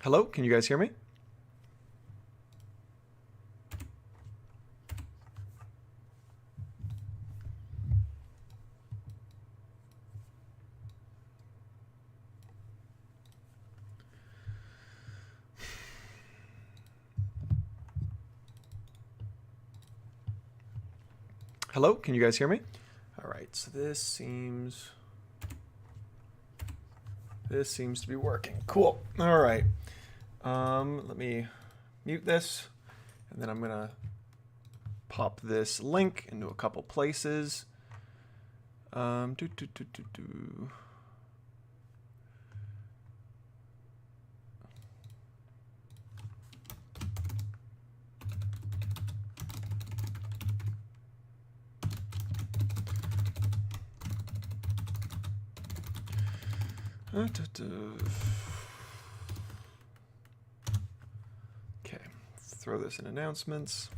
Hello, can you guys hear me? Hello, can you guys hear me? All right, so this seems to be working. Cool. All right. Let me mute this, and then I'm gonna pop this link into a couple places. Do, do, do, do, do. Okay, throw this in announcements.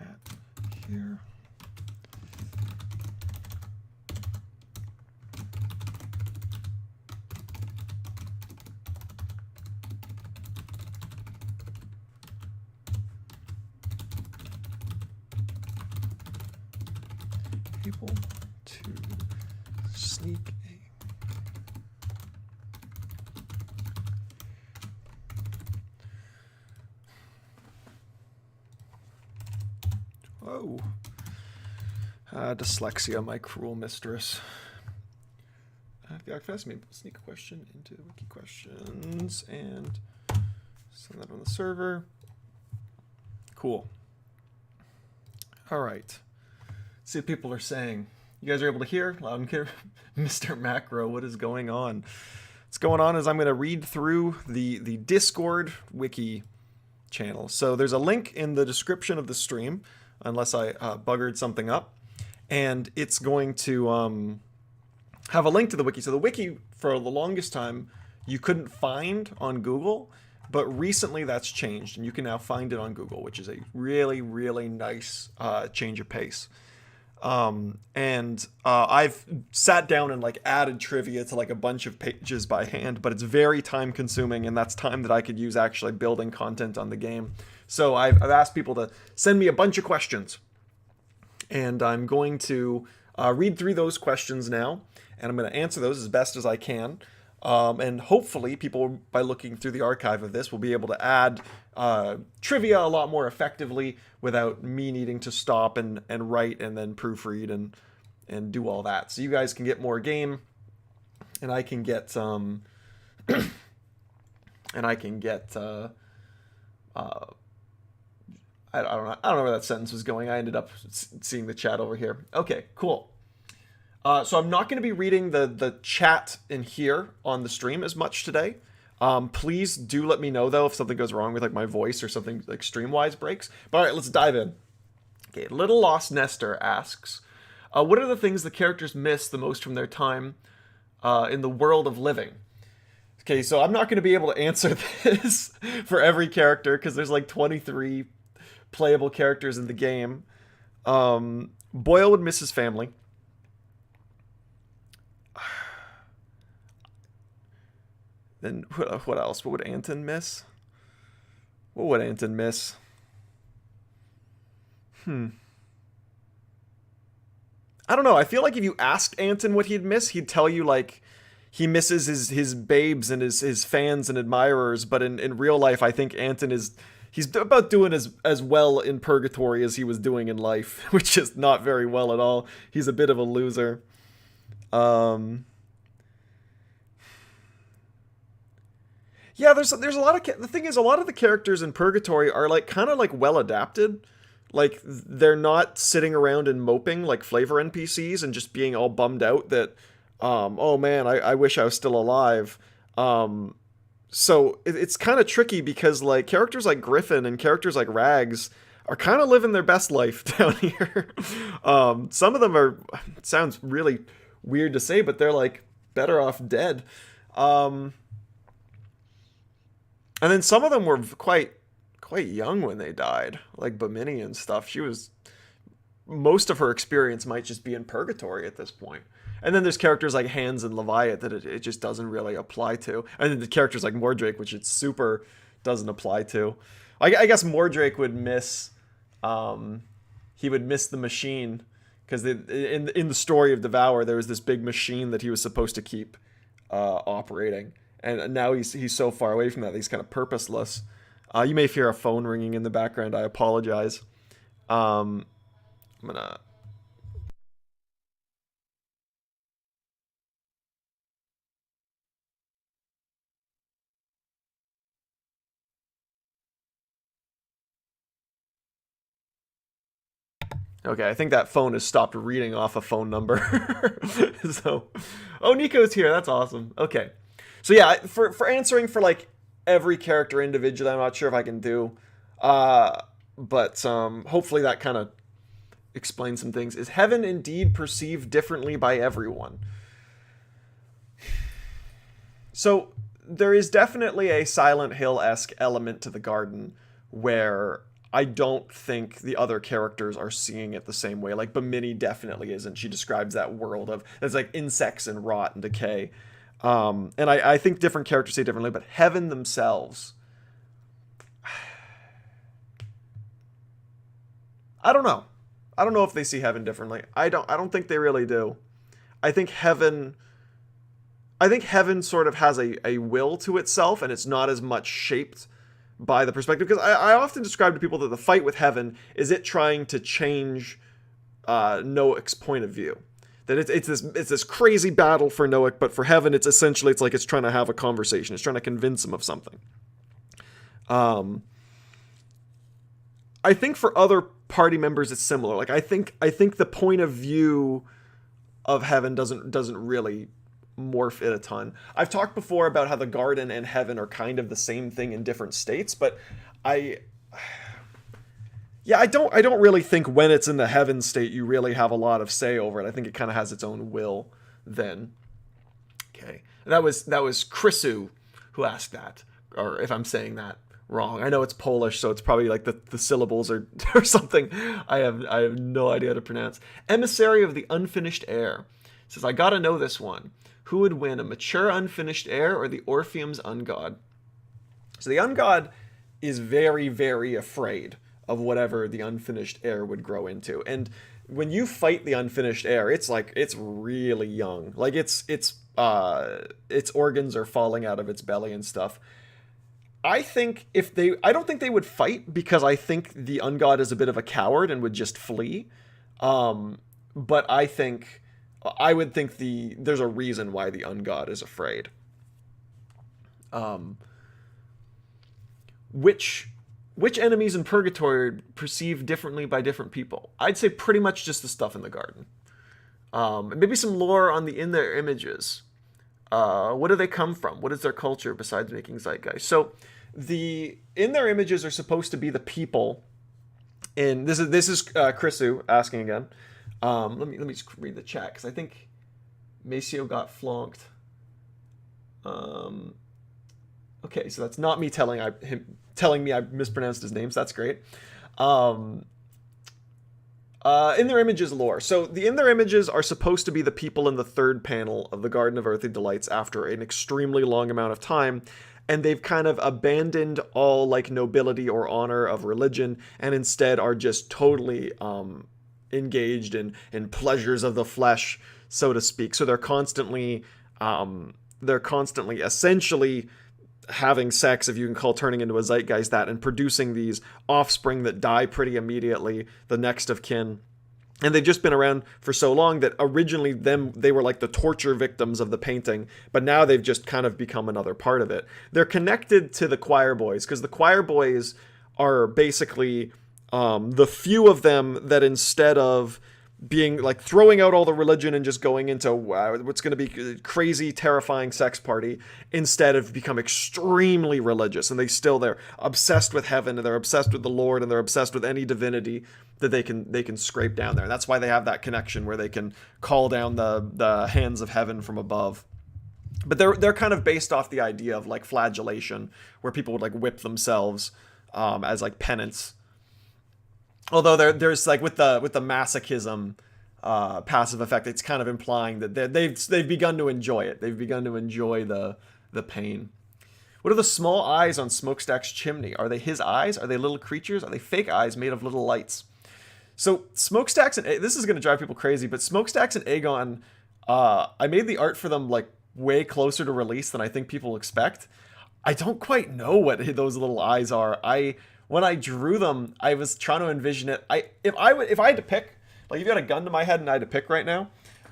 At here. Able to sneak Whoa. Dyslexia, my cruel mistress. The Arcfest may sneak a question into Wiki questions and send that on the server. Cool. All right. See what people are saying. You guys are able to hear loud and clear. Mr. Macro, what is going on? What's going on is I'm going to read through the Discord wiki channel. So there's a link in the description of the stream, unless I buggered something up. And it's going to have a link to the wiki. So the wiki, for the longest time, you couldn't find on Google. But recently that's changed. And you can now find it on Google, which is a really, really nice change of pace. I've sat down and like added trivia to like a bunch of pages by hand, but it's very time consuming, and that's time that I could use actually building content on the game. So I've asked people to send me a bunch of questions, and I'm going to read through those questions now, and I'm going to answer those as best as I can. And hopefully people, by looking through the archive of this, will be able to add trivia a lot more effectively without me needing to stop and write and then proofread and do all that. So you guys can get more game, and I can get and I can get I don't know where that sentence was going. I ended up seeing the chat over here. Okay, cool. So I'm not going to be reading the chat in here on the stream as much today. Please do let me know, though, if something goes wrong with like my voice or something like stream-wise breaks. But all right, let's dive in. Okay, Little Lost Nestor asks, what are the things the characters miss the most from their time in the world of living? Okay, so I'm not going to be able to answer this for every character because there's like 23 playable characters in the game. Boyle would miss his family. Then what else? What would Anton miss? What would Anton miss? I don't know. I feel like if you asked Anton what he'd miss, he'd tell you like he misses his babes and his fans and admirers. But in real life, I think Anton he's about doing as well in purgatory as he was doing in life, which is not very well at all. He's a bit of a loser. Yeah, there's a lot of the thing is a lot of the characters in Purgatory are like kind of like well adapted. Like they're not sitting around and moping like flavor NPCs and just being all bummed out that oh man, I wish I was still alive. So it's kind of tricky because like characters like Griffin and characters like Rags are kind of living their best life down here. Some of them are, it sounds really weird to say, but they're like better off dead. And then some of them were quite young when they died, like Bimini and stuff. She was most of her experience might just be in purgatory at this point. And then there's characters like Hans and Leviat that it just doesn't really apply to. And then the characters like Mordrake, which it super doesn't apply to. I guess Mordrake would miss, he would miss the machine, because in the story of Devour, there was this big machine that he was supposed to keep operating, and now he's so far away from that he's kind of purposeless. You may hear a phone ringing in the background. I apologize. I'm gonna. Okay, I think that phone has stopped reading off a phone number. So, oh, Nico's here. That's awesome. Okay, so yeah, for answering for like every character individually, I'm not sure if I can do, but hopefully that kind of explains some things. Is heaven indeed perceived differently by everyone? So there is definitely a Silent Hill-esque element to the garden where I don't think the other characters are seeing it the same way. Like Bimini definitely isn't. She describes that world of there's like insects and rot and decay. And I think different characters see it differently, but heaven themselves, I don't know. I don't know if they see heaven differently. I don't think they really do. I think heaven sort of has a will to itself, and it's not as much shaped by the perspective. Because I often describe to people that the fight with heaven is it trying to change Noak's point of view. That it's this crazy battle for Noak, but for heaven, it's essentially it's like it's trying to have a conversation. It's trying to convince him of something. I think for other party members, it's similar. Like I think the point of view of heaven doesn't really morph it a ton. I've talked before about how the garden and heaven are kind of the same thing in different states, but I don't really think when it's in the heaven state you really have a lot of say over it. I think it kind of has its own will then. Okay. That was Chrisu who asked that, or if I'm saying that wrong. I know it's Polish, so it's probably like the syllables or something I have no idea how to pronounce. Emissary of the Unfinished Heir says, I gotta know this one. Who would win, a mature unfinished heir or the Orpheum's ungod? So the ungod is very, very afraid of whatever the unfinished heir would grow into. And when you fight the unfinished heir, it's really young. Like its organs are falling out of its belly and stuff. I don't think they would fight, because I think the ungod is a bit of a coward and would just flee. But I would think there's a reason why the ungod is afraid. Which enemies in purgatory are perceived differently by different people? I'd say pretty much just the stuff in the garden. Maybe some lore on the in their images. What do they come from? What is their culture besides making zeitgeist? So the in their images are supposed to be the people. And this is Chrisu asking again. Let me just read the chat, because I think Maceo got flonked. Okay, so that's not me telling me I mispronounced his name, so that's great. In their images lore. So the in their images are supposed to be the people in the third panel of the Garden of Earthly Delights after an extremely long amount of time, and they've kind of abandoned all like nobility or honor of religion, and instead are just totally engaged in pleasures of the flesh, so to speak. So they're constantly essentially having sex, if you can call turning into a zeitgeist that, and producing these offspring that die pretty immediately, the next of kin. And they've just been around for so long that originally they were like the torture victims of the painting, but now they've just kind of become another part of it. They're connected to the choir boys, because the choir boys are basically the few of them that, instead of being like throwing out all the religion and just going into what's going to be a crazy, terrifying sex party, instead have become extremely religious. And they're obsessed with heaven, and they're obsessed with the Lord, and they're obsessed with any divinity that they can scrape down there. And that's why they have that connection where they can call down the hands of heaven from above. But they're kind of based off the idea of like flagellation, where people would like whip themselves as like penance. Although there's like with the masochism passive effect, it's kind of implying that they've begun to enjoy it. They've begun to enjoy the pain. What are the small eyes on Smokestack's chimney? Are they his eyes? Are they little creatures? Are they fake eyes made of little lights? So Smokestacks and this is gonna drive people crazy, but Smokestacks and Aegon, I made the art for them like way closer to release than I think people expect. I don't quite know what those little eyes are. When I drew them, I was trying to envision it. If I had to pick, like if you had a gun to my head and I had to pick right now,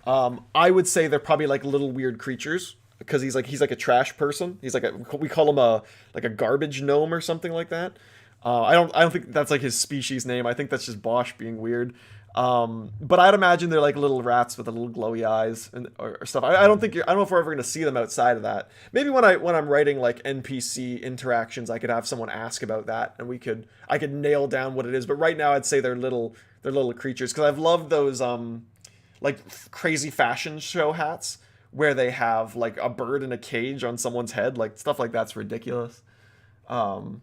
I would say they're probably like little weird creatures because he's like a trash person. He's like we call him a garbage gnome or something like that. I don't think that's like his species name. I think that's just Bosch being weird. But I'd imagine they're like little rats with the little glowy eyes or stuff. I don't know if we're ever gonna see them outside of that. Maybe when I'm writing like NPC interactions, I could have someone ask about that, and I could nail down what it is. But right now, I'd say they're little creatures because I've loved those like crazy fashion show hats where they have like a bird in a cage on someone's head, like stuff like that's ridiculous. Um,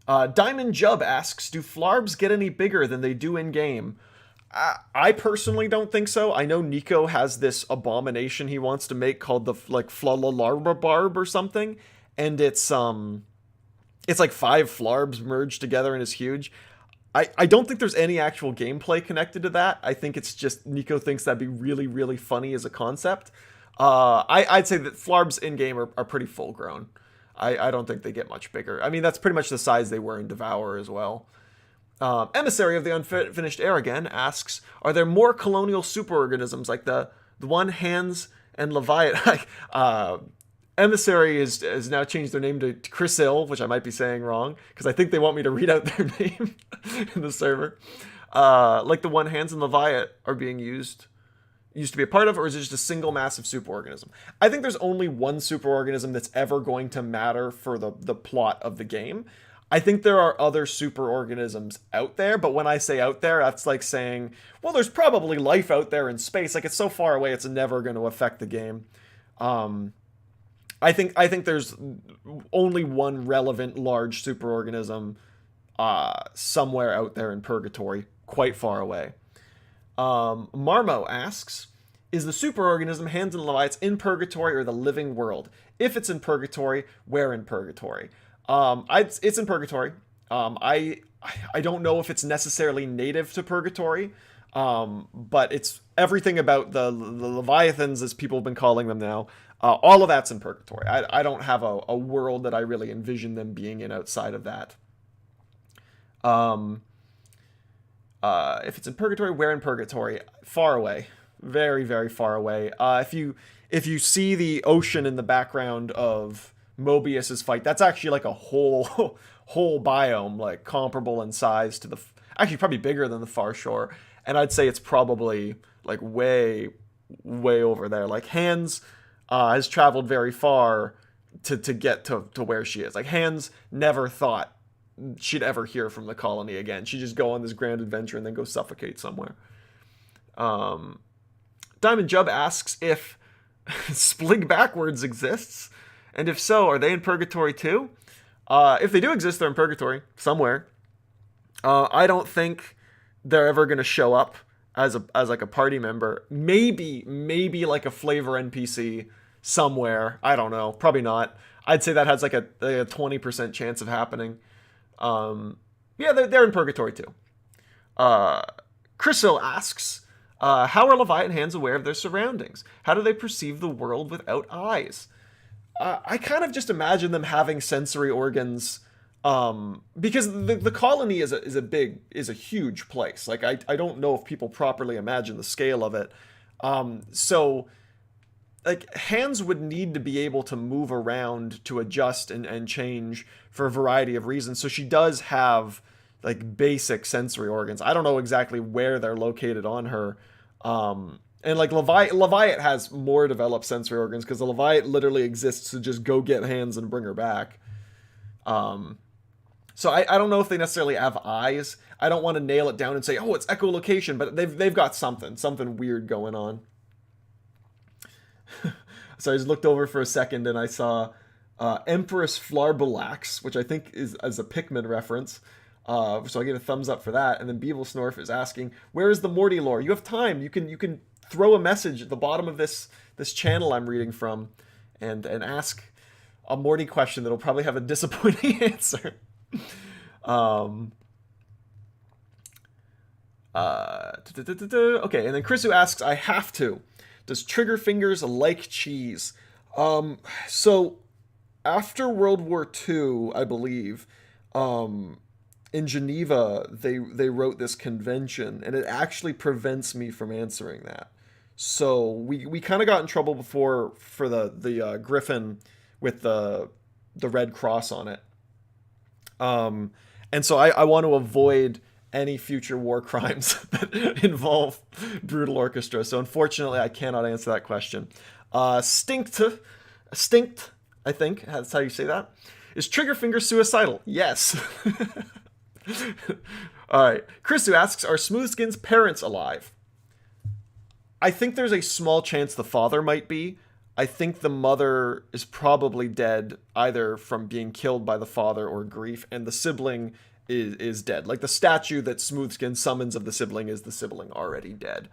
Diamond Jub asks, do flarbs get any bigger than they do in game? I personally don't think so. I know Nico has this abomination he wants to make called the like Flalalarba Barb or something, and it's like 5 flarbs merged together and is huge. I don't think there's any actual gameplay connected to that. I think it's just Nico thinks that'd be really, really funny as a concept. I'd say that flarbs in game are pretty full grown. I don't think they get much bigger. I mean, that's pretty much the size they were in Devour as well. Emissary of the Unfinished Air again asks, are there more colonial superorganisms like the one Hands and Leviathan? Emissary has now changed their name to Chrysil, which I might be saying wrong, because I think they want me to read out their name in the server. Like the one Hands and Leviathan are being used to be a part of, or is it just a single massive superorganism? I think there's only one superorganism that's ever going to matter for the plot of the game. I think there are other superorganisms out there, but when I say out there, that's like saying, well, there's probably life out there in space. Like it's so far away, it's never going to affect the game. I think there's only one relevant large superorganism somewhere out there in purgatory, quite far away. Marmo asks, is the superorganism Hands and Leviathan in purgatory or the living world? If it's in purgatory, where in purgatory? It's in purgatory. I don't know if it's necessarily native to purgatory, but it's everything about the Leviathans, as people have been calling them now. All of that's in purgatory. I don't have a world that I really envision them being in outside of that. If it's in purgatory, where in purgatory? Far away, very, very far away. If you see the ocean in the background of Mobius's fight, that's actually like a whole biome, like comparable in size to actually probably bigger than the far shore. And I'd say it's probably like way, way over there. Like Hands has traveled very far to get to where she is. Like Hands never thought she'd ever hear from the colony again. She'd just go on this grand adventure and then go suffocate somewhere. Diamond Jub asks if Splig Backwards exists, and if so, are they in purgatory too? If they do exist, they're in purgatory somewhere. I don't think they're ever going to show up as like a party member. Maybe like a flavor NPC somewhere. I don't know. Probably not. I'd say that has like a 20% chance of happening. Yeah, they're in purgatory too. Chrysil asks, how are Leviathan Hands aware of their surroundings? How do they perceive the world without eyes? I kind of just imagine them having sensory organs, because the colony is a huge place. Like I don't know if people properly imagine the scale of it. So like Hands would need to be able to move around to adjust and change for a variety of reasons. So she does have like basic sensory organs. I don't know exactly where they're located on her. And like Leviathan has more developed sensory organs because the Leviathan literally exists to just go get Hands and bring her back. So I don't know if they necessarily have eyes. I don't want to nail it down and say, oh, it's echolocation, but they've got something weird going on. So I just looked over for a second and I saw Empress Flarbalax, which I think is as a Pikmin reference. So I gave a thumbs up for that. And then Beeblesnorf is asking, where is the Morty lore? You have time. You can throw a message at the bottom of this channel I'm reading from, and ask a Morty question that'll probably have a disappointing answer. Okay, and then Chrisu asks, I have to. Does Trigger Fingers like cheese? So after World War II, I believe, in Geneva, they wrote this convention, and it actually prevents me from answering that. So we kind of got in trouble before for the Griffin with the red cross on it. And so I want to avoid any future war crimes that involve Brutal Orchestra. So unfortunately, I cannot answer that question. Stinkt, I think that's how you say that. Is Triggerfinger suicidal? Yes. All right. Chrisu asks, are Smoothskin's parents alive? I think there's a small chance the father might be. I think the mother is probably dead, either from being killed by the father or grief, and the sibling is dead. Like the statue that Smoothskin summons of the sibling is the sibling already dead.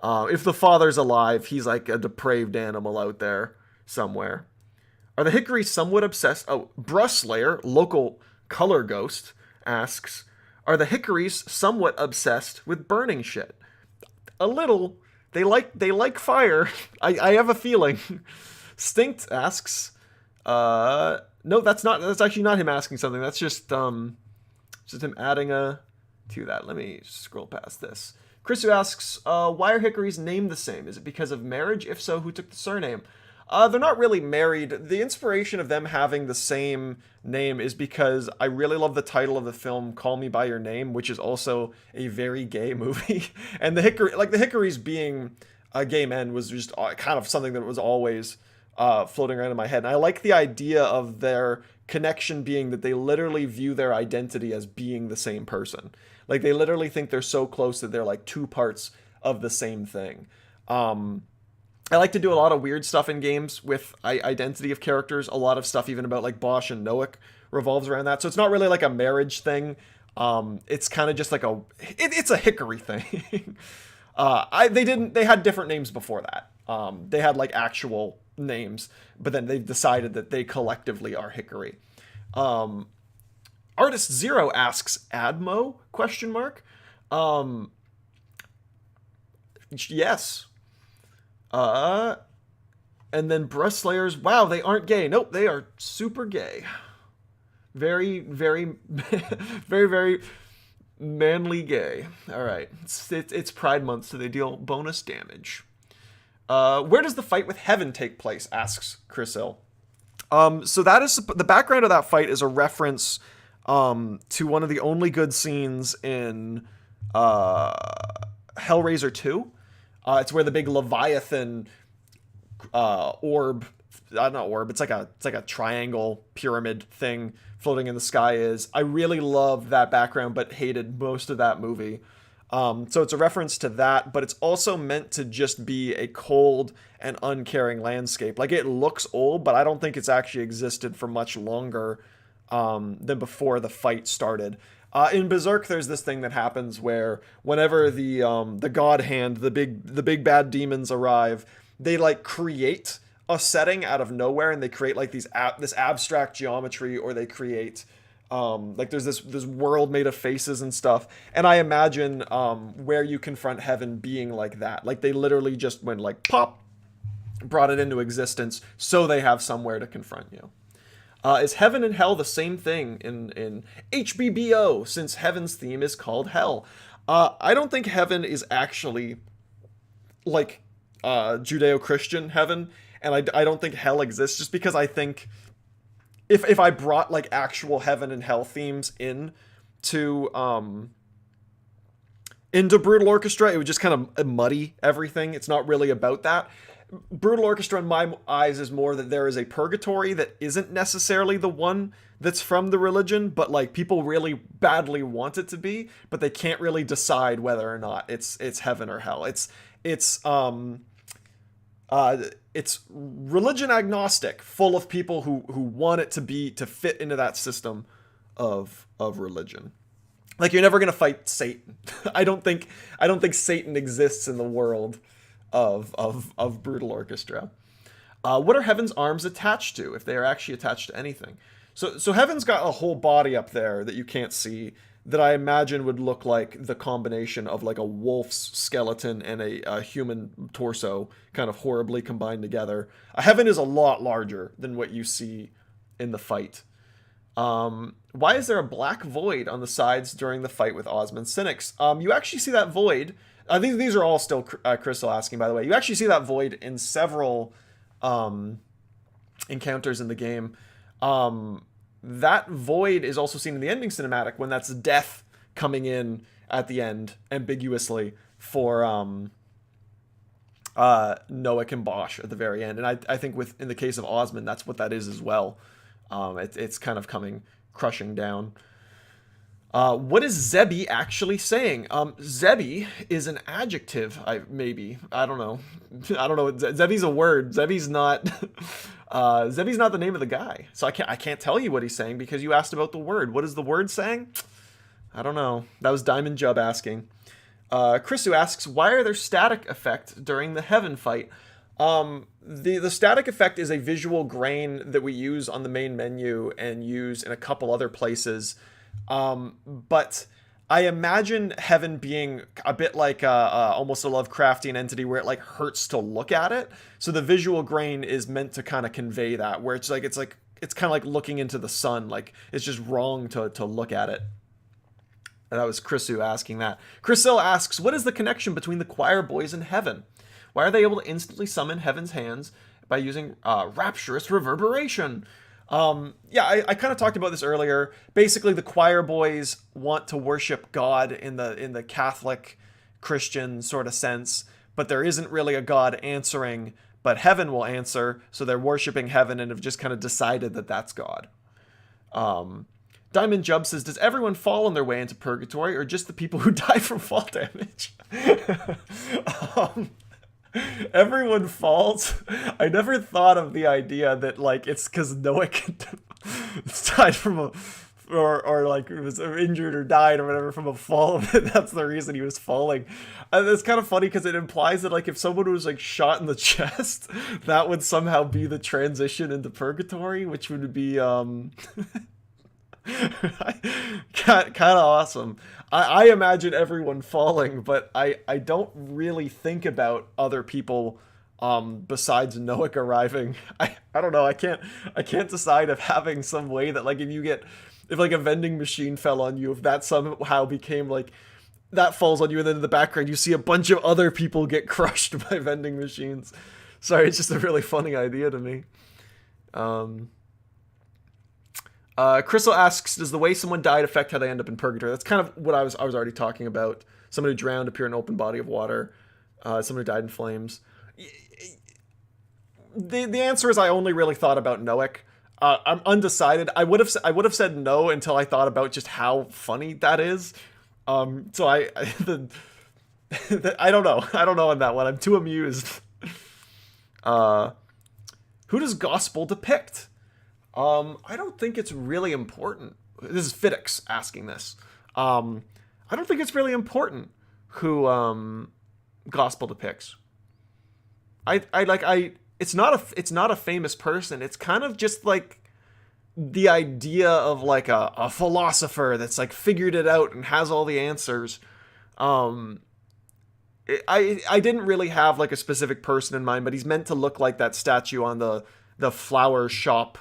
If the father's alive, he's like a depraved animal out there somewhere. Are the Hickories somewhat obsessed? Oh, Bruslayer, local color ghost, asks, are the Hickories somewhat obsessed with burning shit? A little. They like fire. I have a feeling. Stinkt asks, no, that's actually not him asking something. That's just him adding a to that. Let me scroll past this. Chrisu asks, why are Hickories named the same? Is it because of marriage? If so, who took the surname? They're not really married. The inspiration of them having the same name is because I really love the title of the film, Call Me By Your Name, which is also a very gay movie. And the Hickories being gay men was just kind of something that was always floating around in my head. And I like the idea of their connection being that they literally view their identity as being the same person. Like they literally think they're so close that they're like two parts of the same thing. I like to do a lot of weird stuff in games with identity of characters. A lot of stuff even about like Bosch and Noak revolves around that. So it's not really like a marriage thing. It's kind of just like it's a Hickory thing. They had different names before that. They had like actual names, but then they've decided that they collectively are Hickory. Artist Zero asks, Admo? ? Yes. And then Brusslayers, wow, they aren't gay. Nope, they are super gay. Very, very, very, very manly gay. All right, it's Pride Month, so they deal bonus damage. Where does the fight with Heaven take place? Asks Chrisil. So that is the background of that fight is a reference to one of the only good scenes in Hellraiser 2. It's where the big Leviathan orb, not orb, it's like a triangle pyramid thing floating in the sky is. I really loved that background, but hated most of that movie. So it's a reference to that, but it's also meant to just be a cold and uncaring landscape. Like it looks old, but I don't think it's actually existed for much longer than before the fight started. In Berserk, there's this thing that happens where whenever the God Hand, the big bad demons arrive, they like create a setting out of nowhere, and they create like this abstract geometry, or they create like there's this world made of faces and stuff. And I imagine where you confront Heaven being like that. Like they literally just went like pop, brought it into existence, so they have somewhere to confront you. Is Heaven and Hell the same thing in HBBO, since Heaven's theme is called Hell? I don't think Heaven is actually like Judeo-Christian Heaven, and I don't think Hell exists, just because I think if I brought like actual Heaven and Hell themes into Brutal Orchestra, it would just kind of muddy everything. It's not really about that. Brutal Orchestra in my eyes is more that there is a purgatory that isn't necessarily the one that's from the religion, but like people really badly want it to be, but they can't really decide whether or not it's heaven or hell. It's religion agnostic, full of people who want it to fit into that system of religion. Like, you're never gonna fight Satan. I don't think Satan exists in the world of Brutal Orchestra. What are Heaven's arms attached to, if they are actually attached to anything? So Heaven's got a whole body up there that you can't see, that I imagine would look like the combination of like a wolf's skeleton and a human torso kind of horribly combined together. Heaven is a lot larger than what you see in the fight. Why is there a black void on the sides during the fight with Osmond Cynics? You actually see that void. I think these are all still Crystal asking, by the way. You actually see that void in several encounters in the game. That void is also seen in the ending cinematic when that's death coming in at the end ambiguously for Noack and Bosch at the very end. And I think in the case of Osmond, that's what that is as well. It's kind of coming crushing down. What is Zebi actually saying? Zebi is an adjective, maybe. I don't know. Zebi's a word. Zebi's not the name of the guy. So I can't tell you what he's saying because you asked about the word. What is the word saying? I don't know. That was Diamond Jub asking. Chrisu asks, why are there static effects during the Heaven fight? The static effect is a visual grain that we use on the main menu and use in a couple other places. But I imagine Heaven being a bit like almost a Lovecraftian entity where it like hurts to look at it. So the visual grain is meant to kind of convey that, where it's kind of like looking into the sun. Like, it's just wrong to look at it. And that was Chrisu asking that. Chrisil asks, what is the connection between the choir boys and Heaven? Why are they able to instantly summon Heaven's hands by using rapturous reverberation? I kind of talked about this earlier. Basically, the choir boys want to worship God in the Catholic Christian sort of sense, but there isn't really a God answering, but Heaven will answer, so they're worshiping Heaven and have just kind of decided that that's God. Diamond Jub says, does everyone fall on their way into purgatory, or just the people who die from fall damage? Everyone falls. I never thought of the idea that like it's because Noack died from or like was injured or died or whatever from a fall. That's the reason he was falling. And it's kind of funny because it implies that like if someone was like shot in the chest, that would somehow be the transition into purgatory, which would be kind of awesome. I imagine everyone falling, but I don't really think about other people besides Noack arriving. I don't know. I can't decide if having some way that like if like a vending machine fell on you, if that somehow became like that falls on you, and then in the background you see a bunch of other people get crushed by vending machines. Sorry, it's just a really funny idea to me. Crystal asks, does the way someone died affect how they end up in purgatory? That's kind of what I was already talking about. Someone who drowned, appear in an open body of water. Someone who died in flames. The answer is I only really thought about Noack. I'm undecided. I would have said no until I thought about just how funny that is. So I don't know. I don't know on that one. I'm too amused. Who does Gospel depict? I don't think it's really important. This is Fiddix asking this. I don't think it's really important who Gospel depicts. It's not a famous person. It's kind of just like the idea of like a philosopher that's like figured it out and has all the answers. I didn't really have like a specific person in mind, but he's meant to look like that statue on the flower shop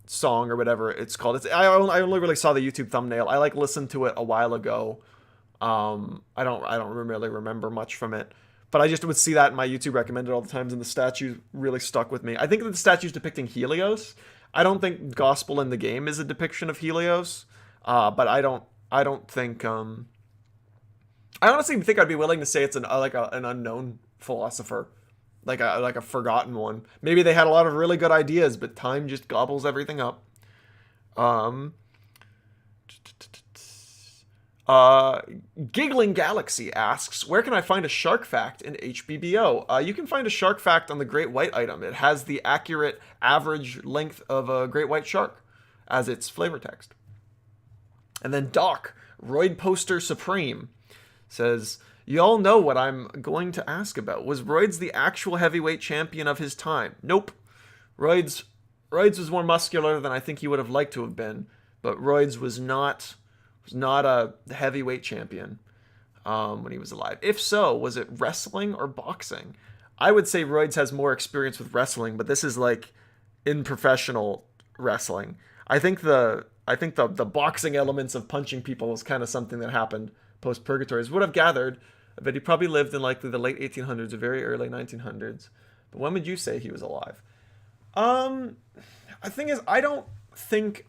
song or whatever it's called. I only really saw the YouTube thumbnail. I like listened to it a while ago. I don't really remember much from it, but I just would see that in my YouTube recommended all the times, and the statue really stuck with me. I think that the statue's depicting Helios. I don't think Gospel in the game is a depiction of Helios, but I don't think I honestly think I'd be willing to say it's an unknown philosopher. Like a forgotten one. Maybe they had a lot of really good ideas, but time just gobbles everything up. Giggling Galaxy asks, where can I find a shark fact in HBBO? You can find a shark fact on the Great White item. It has the accurate average length of a great white shark as its flavor text. And then Doc, Royd Poster Supreme, says, you all know what I'm going to ask about. Was Royds the actual heavyweight champion of his time? Nope. Royds was more muscular than I think he would have liked to have been, but Royds was not a heavyweight champion when he was alive. If so, was it wrestling or boxing? I would say Royds has more experience with wrestling, but this is like in professional wrestling. I think the boxing elements of punching people was kind of something that happened post purgatory. As would have gathered, but he probably lived in likely the late 1800s or very early 1900s. But when would you say he was alive? The thing is, I don't think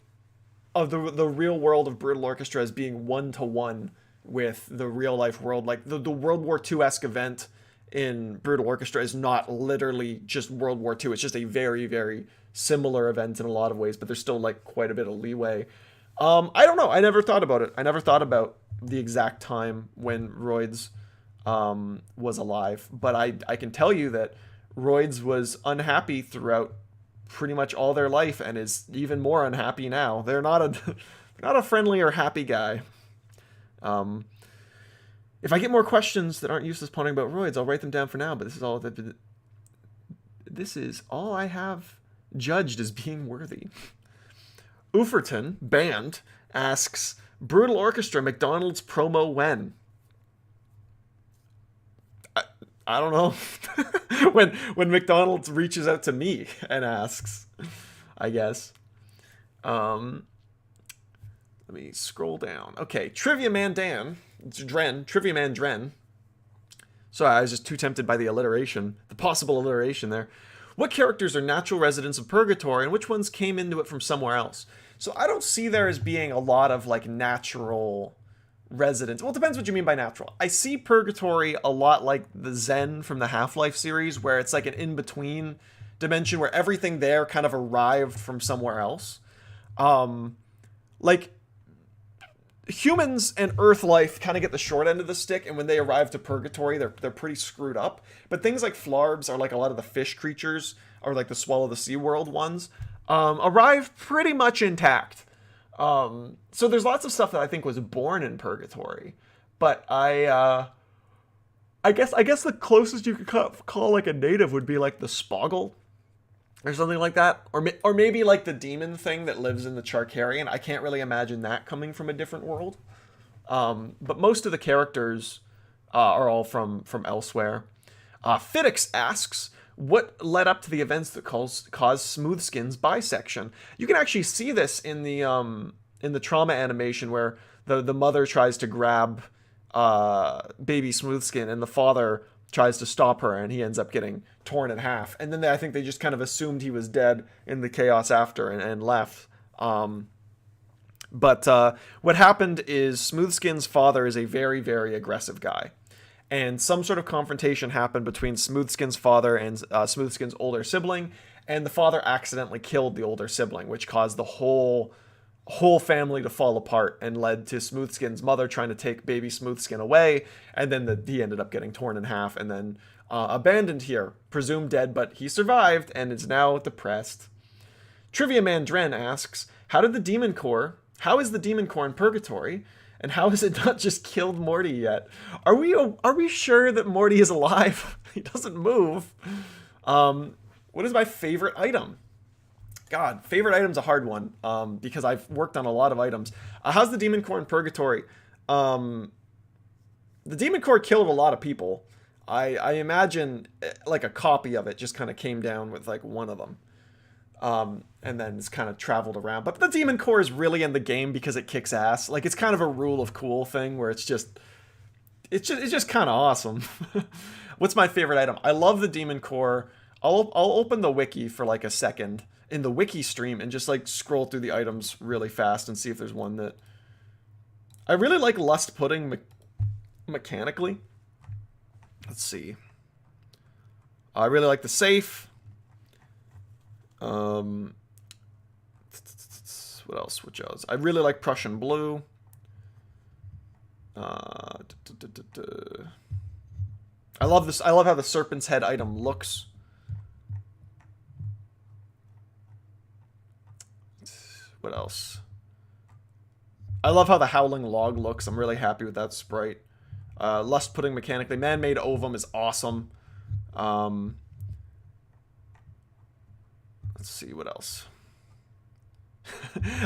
of the real world of Brutal Orchestra as being one-to-one with the real life world. Like the World War II-esque event in Brutal Orchestra is not literally just World War II. It's just a very, very similar event in a lot of ways, but there's still like quite a bit of leeway. I don't know. I never thought about it. I never thought about the exact time when Royds was alive, but I can tell you that Royds was unhappy throughout pretty much all their life and is even more unhappy now. They're not a friendly or happy guy. If I get more questions that aren't useless pondering about Royds, I'll write them down for now, but this is all I have judged as being worthy. Uferton, band, asks, Brutal Orchestra McDonald's promo when? I don't know. when McDonald's reaches out to me and asks, I guess. Let me scroll down. Okay, Trivia Man Dan. It's Dren. Trivia Man Dren. Sorry, I was just too tempted by the alliteration. The possible alliteration there. What characters are natural residents of Purgatory and which ones came into it from somewhere else? So I don't see there as being a lot of like natural residents. Well, it depends what you mean by natural. I see Purgatory a lot like the Zen from the Half-Life series, where it's like an in-between dimension where everything there kind of arrived from somewhere else. Like humans and Earth life kind of get the short end of the stick, and when they arrive to Purgatory, they're pretty screwed up. But things like Flarbs are like a lot of the fish creatures, or like the Swallow the Sea World ones, arrive pretty much intact. So there's lots of stuff that I think was born in Purgatory, but I guess the closest you could call like a native would be like the Spoggle or something like that, or maybe like the demon thing that lives in the Charkarian. I can't really imagine that coming from a different world. But most of the characters are all from elsewhere. Fiddix asks, what led up to the events that caused Smoothskin's bisection? You can actually see this in the trauma animation where the mother tries to grab baby Smoothskin and the father tries to stop her and he ends up getting torn in half. And then I think they just kind of assumed he was dead in the chaos after and left. But what happened is Smoothskin's father is a very, very aggressive guy. And some sort of confrontation happened between Smoothskin's father and Smoothskin's older sibling, and the father accidentally killed the older sibling, which caused the whole family to fall apart and led to Smoothskin's mother trying to take baby Smoothskin away, and then he ended up getting torn in half and then abandoned here, presumed dead, but he survived and is now depressed. Trivia Man Dren asks, how is the Demon Core in Purgatory? And how has it not just killed Morty yet? Are we sure that Morty is alive? He doesn't move. What is my favorite item? God, favorite item's a hard one, because I've worked on a lot of items. How's the Demon Core in Purgatory? The Demon Core killed a lot of people. I imagine like a copy of it just kind of came down with like one of them. And then it's kind of traveled around. But the Demon Core is really in the game because it kicks ass. Like, it's kind of a rule of cool thing where it's just kind of awesome. What's my favorite item? I love the Demon Core. I'll open the wiki for like a second in the wiki stream and just like scroll through the items really fast and see if there's one that I really like. Lust Pudding mechanically. Let's see. I really like the safe. What else? Which else? I really like Prussian Blue. I love this. I love how the Serpent's Head item looks. What else? I love how the howling log looks. I'm really happy with that sprite. Lust pudding mechanically. Man-made ovum is awesome. Let's see what else.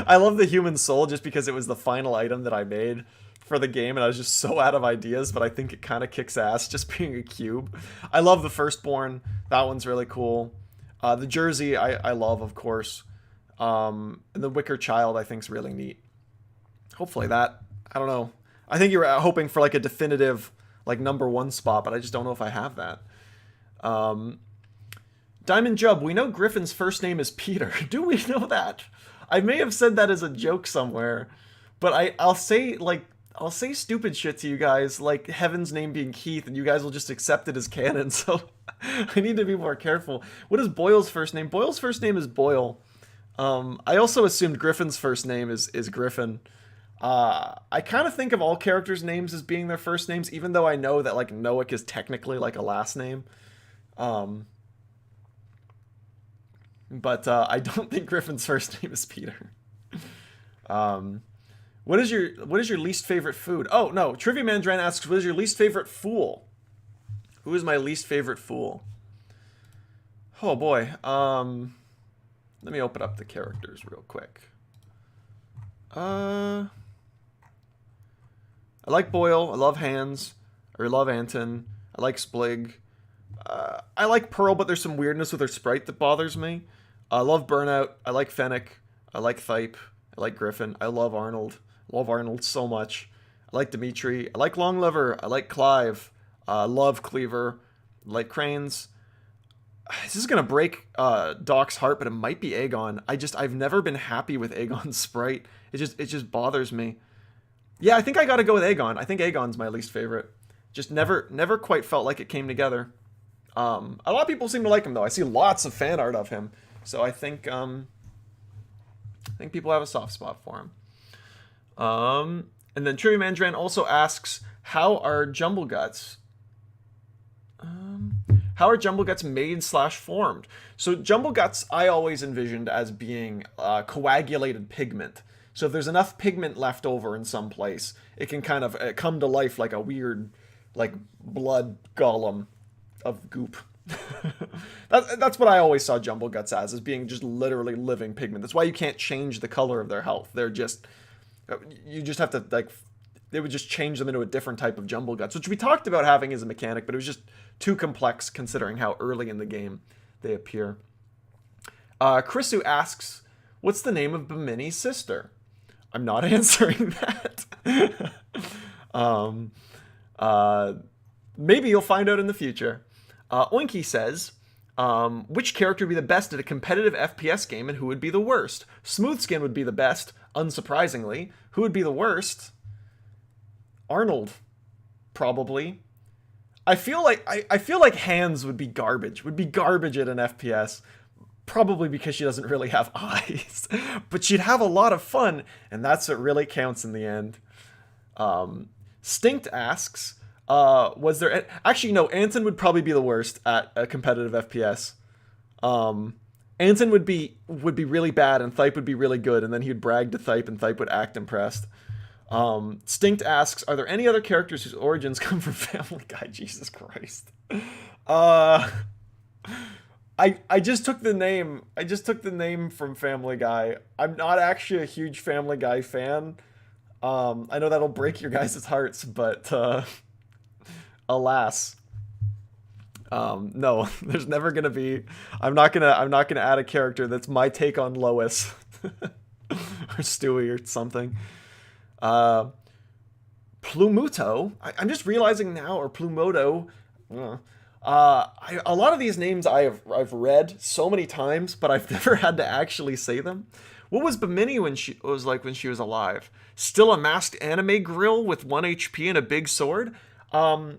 I love the human soul just because it was the final item that I made for the game, and I was just so out of ideas, but I think it kind of kicks ass just being a cube. I love the firstborn. That one's really cool. The jersey I love, of course. And the wicker child I think is really neat. Hopefully that, I don't know. I think you were hoping for like a definitive like #1 spot, but I just don't know if I have that. Diamond Jub, we know Griffin's first name is Peter. Do we know that? I may have said that as a joke somewhere, but I'll say stupid shit to you guys, like Heaven's name being Keith, and you guys will just accept it as canon, so I need to be more careful. What is Boyle's first name? Boyle's first name is Boyle. I also assumed Griffin's first name is Griffin. I kind of think of all characters' names as being their first names, even though I know that like Noack is technically like a last name. But I don't think Griffin's first name is Peter. What is your least favorite food? Oh no, Trivia Mandran asks, what is your least favorite fool? Who is my least favorite fool? Oh boy. Let me open up the characters real quick. I like Boyle. I love Hans. I love Anton. I like Splig. I like Pearl, but there's some weirdness with her sprite that bothers me. I love Burnout. I like Fennec. I like Thype. I like Griffin. I love Arnold. I love Arnold so much. I like Dimitri. I like Longliver. I like Clive. I love Cleaver. I like Cranes. This is gonna break Doc's heart, but it might be Aegon. I've never been happy with Aegon's sprite. It just bothers me. Yeah, I think I gotta go with Aegon. I think Aegon's my least favorite. Just never quite felt like it came together. A lot of people seem to like him though. I see lots of fan art of him, so I think people have a soft spot for him. And then Trivia Mandran also asks, how are Jumble Guts? How are Jumble Guts made/formed? So Jumble Guts I always envisioned as being coagulated pigment. So if there's enough pigment left over in some place, it can kind of come to life like a weird, like blood golem of goop. That's what I always saw Jumble Guts as being just literally living pigment. That's why you can't change the color of their health. They're just, you just have to like, they would just change them into a different type of Jumble Guts, which we talked about having as a mechanic, but it was just too complex considering how early in the game they appear. Chrisu asks, what's the name of Bimini's sister? I'm not answering that. Maybe you'll find out in the future. Oinky says, which character would be the best at a competitive FPS game and who would be the worst? Smoothskin would be the best, unsurprisingly. Who would be the worst? Arnold, probably. I feel like Hans would be garbage. Would be garbage at an FPS. Probably because she doesn't really have eyes. But she'd have a lot of fun, and that's what really counts in the end. Stinkt asks, was there... Actually, no, Anton would probably be the worst at a competitive FPS. Anton would be really bad, and Thype would be really good, and then he'd brag to Thype, and Thype would act impressed. Stinkt asks, are there any other characters whose origins come from Family Guy? Jesus Christ. I just took the name. I just took the name from Family Guy. I'm not actually a huge Family Guy fan. I know that'll break your guys' hearts, but alas. No, there's never gonna be. I'm not gonna add a character that's my take on Lois or Stewie or something. Plumuto. I'm just realizing now, or Plumoto. A lot of these names I've read so many times, but I've never had to actually say them. What was Bimini when she was alive? Still a masked anime grill with 1 HP and a big sword? I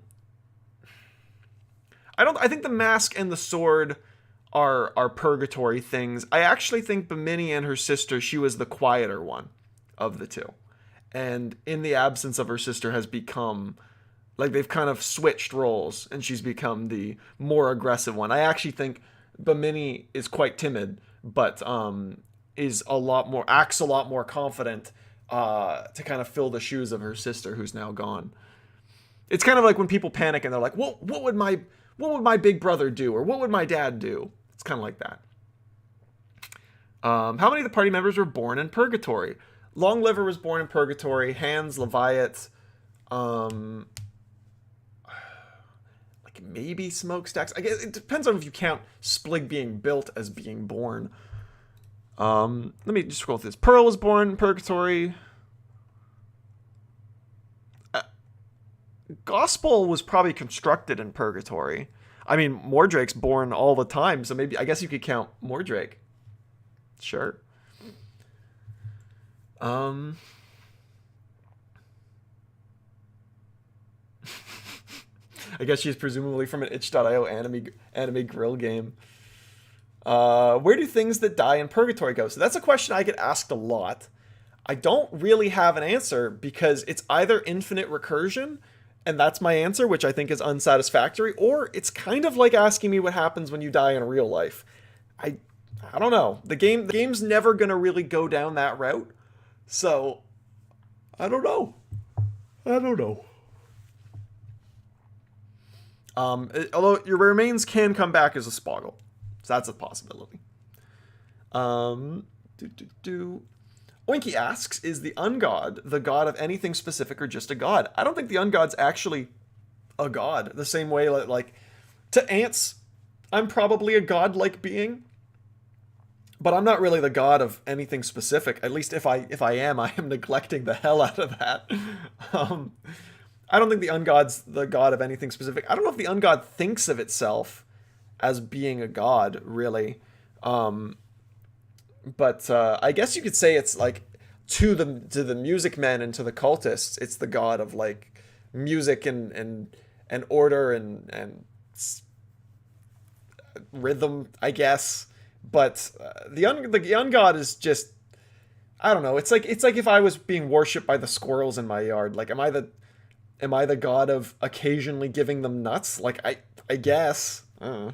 think the mask and the sword are purgatory things. I actually think Bimini and her sister, she was the quieter one of the two. And in the absence of her sister has become, like, they've kind of switched roles, and she's become the more aggressive one. I actually think Bimini is quite timid, but acts a lot more confident to kind of fill the shoes of her sister who's now gone. It's kind of like when people panic and they're like, what would my big brother do, or what would my dad do? It's kind of like that. How many of the party members were born in Purgatory? Longliver was born in Purgatory. Hans, Leviat, like maybe Smokestacks. I guess it depends on if you count Splig being built as being born. Let me just scroll through this. Pearl was born in Purgatory. Gospel was probably constructed in Purgatory. I mean, Mordrake's born all the time, so maybe I guess you could count Mordrake. Sure. I guess she's presumably from an itch.io anime grill game. Where do things that die in Purgatory go? So that's a question I get asked a lot. I don't really have an answer because it's either infinite recursion, and that's my answer, which I think is unsatisfactory, or it's kind of like asking me what happens when you die in real life. I don't know. The game's never gonna really go down that route, so I don't know. Although your remains can come back as a spoggle, so that's a possibility. Oinky asks, is the ungod the god of anything specific or just a god? I don't think the ungod's actually a god. The same way, like to ants, I'm probably a god-like being, but I'm not really the god of anything specific. At least if I am, I am neglecting the hell out of that. I don't think the ungod's the god of anything specific. I don't know if the ungod thinks of itself as being a god, really. But I guess you could say it's like to the music men and to the cultists, it's the god of like music and order and rhythm, I guess. But the ungod is just, I don't know. It's like if I was being worshipped by the squirrels in my yard. Like, am I the god of occasionally giving them nuts? Like, I guess. I don't know.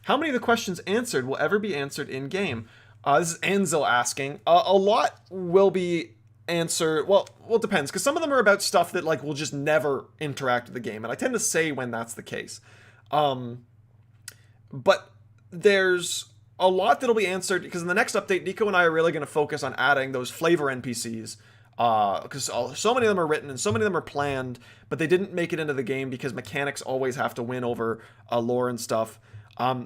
How many of the questions answered will ever be answered in game? This is Anzil asking. A lot will be answered. Well, it depends, because some of them are about stuff that like will just never interact with the game, and I tend to say when that's the case. But there's a lot that'll be answered because in the next update, Nico and I are really going to focus on adding those flavor NPCs. Because so many of them are written and so many of them are planned, but they didn't make it into the game because mechanics always have to win over lore and stuff.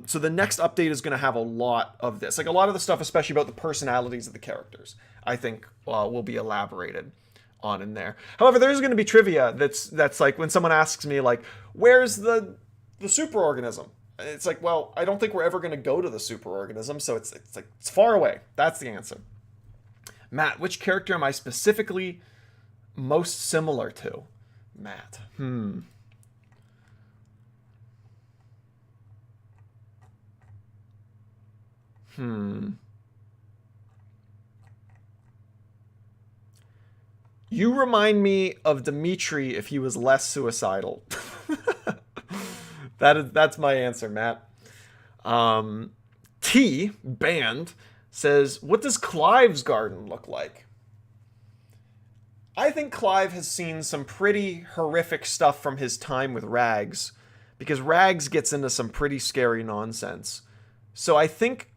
So the next update is going to have a lot of this. Like a lot of the stuff, especially about the personalities of the characters, I think will be elaborated on in there. However, there's going to be trivia that's like when someone asks me, like, where's the superorganism? It's like, well, I don't think we're ever going to go to the superorganism, so it's like it's far away. That's the answer. Matt, which character am I specifically most similar to? Matt. You remind me of Dimitri if he was less suicidal. That's my answer, Matt. T Band says, what does Clive's garden look like? I think Clive has seen some pretty horrific stuff from his time with Rags, because Rags gets into some pretty scary nonsense. So I think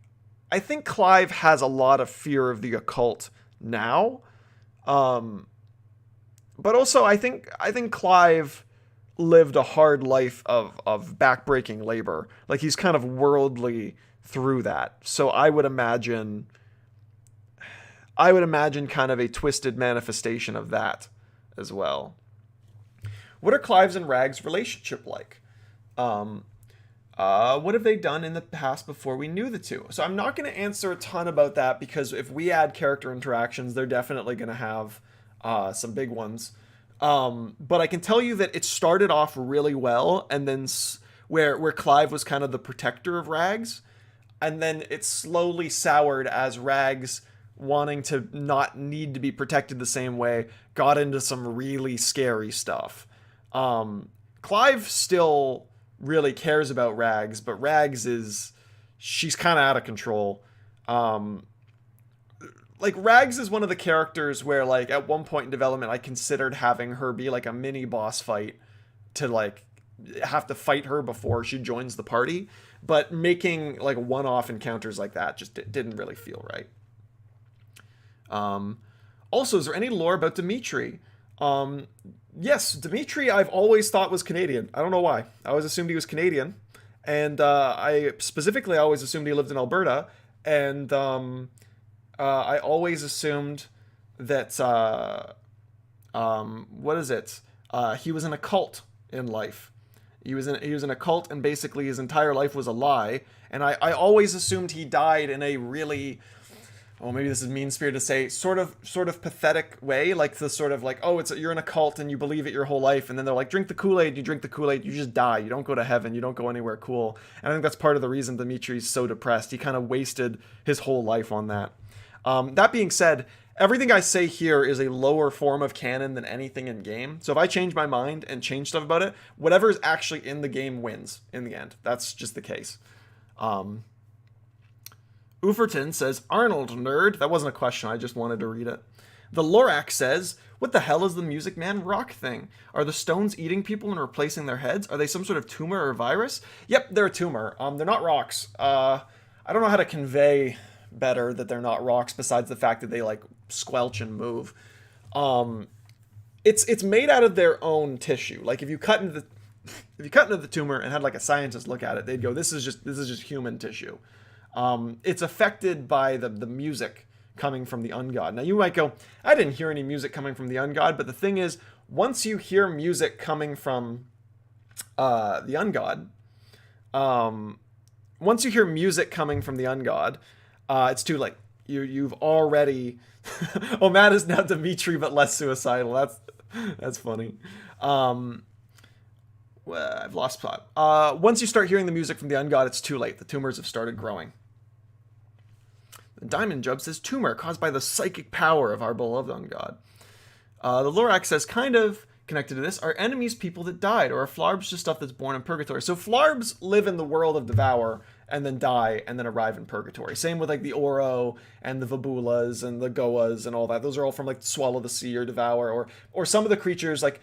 Clive has a lot of fear of the occult now. But also I think Clive lived a hard life of backbreaking labor. Like he's kind of worldly through that. So I would imagine kind of a twisted manifestation of that as well. What are Clive's and Rag's relationship like? What have they done in the past before we knew the two? So I'm not going to answer a ton about that because if we add character interactions, they're definitely going to have some big ones. But I can tell you that it started off really well, and then where Clive was kind of the protector of Rags, and then it slowly soured as Rags, wanting to not need to be protected the same way, got into some really scary stuff. Clive still really cares about Rags, but Rags she's kind of out of control. like Rags is one of the characters where like at one point in development I considered having her be like a mini boss fight to like have to fight her before she joins the party, but making like one-off encounters like that just didn't really feel right. Also, is there any lore about Dimitri? Yes, Dimitri I've always thought was Canadian. I don't know why. I always assumed he was Canadian. And I specifically always assumed he lived in Alberta. And I always assumed that, what is it? He was in a cult in life. He was in a cult, and basically his entire life was a lie. And I always assumed he died in a really, oh, maybe this is mean-spirited to say, sort of pathetic way, like the sort of like, oh, you're in a cult and you believe it your whole life, and then they're like, drink the Kool-Aid, you drink the Kool-Aid, you just die, you don't go to heaven, you don't go anywhere cool. And I think that's part of the reason Dimitri's so depressed. He kind of wasted his whole life on that. That being said, everything I say here is a lower form of canon than anything in game. So if I change my mind and change stuff about it, whatever is actually in the game wins in the end. That's just the case. Uferton says, Arnold, nerd. That wasn't a question, I just wanted to read it. The Lorax says, what the hell is the Music Man rock thing? Are the stones eating people and replacing their heads? Are they some sort of tumor or virus? Yep, they're a tumor. They're not rocks. I don't know how to convey better that they're not rocks besides the fact that they like squelch and move. It's made out of their own tissue. Like if you cut into the tumor and had like a scientist look at it, they'd go, this is just human tissue. It's affected by the music coming from the ungod. Now you might go, I didn't hear any music coming from the ungod, but the thing is, once you hear music coming from the ungod, it's too late. You've already. Oh, Matt is now Dimitri, but less suicidal. That's funny. Well, I've lost plot. Once you start hearing the music from the ungod, it's too late. The tumors have started growing. Diamond Jub says, tumor caused by the psychic power of our beloved ungod. The Lorax says, kind of connected to this, are enemies people that died, or are flarbs just stuff that's born in purgatory? So flarbs live in the world of Devour and then die and then arrive in purgatory. Same with like the Oro and the Vabulas and the Goas and all that. Those are all from like Swallow the Sea or Devour, or some of the creatures like,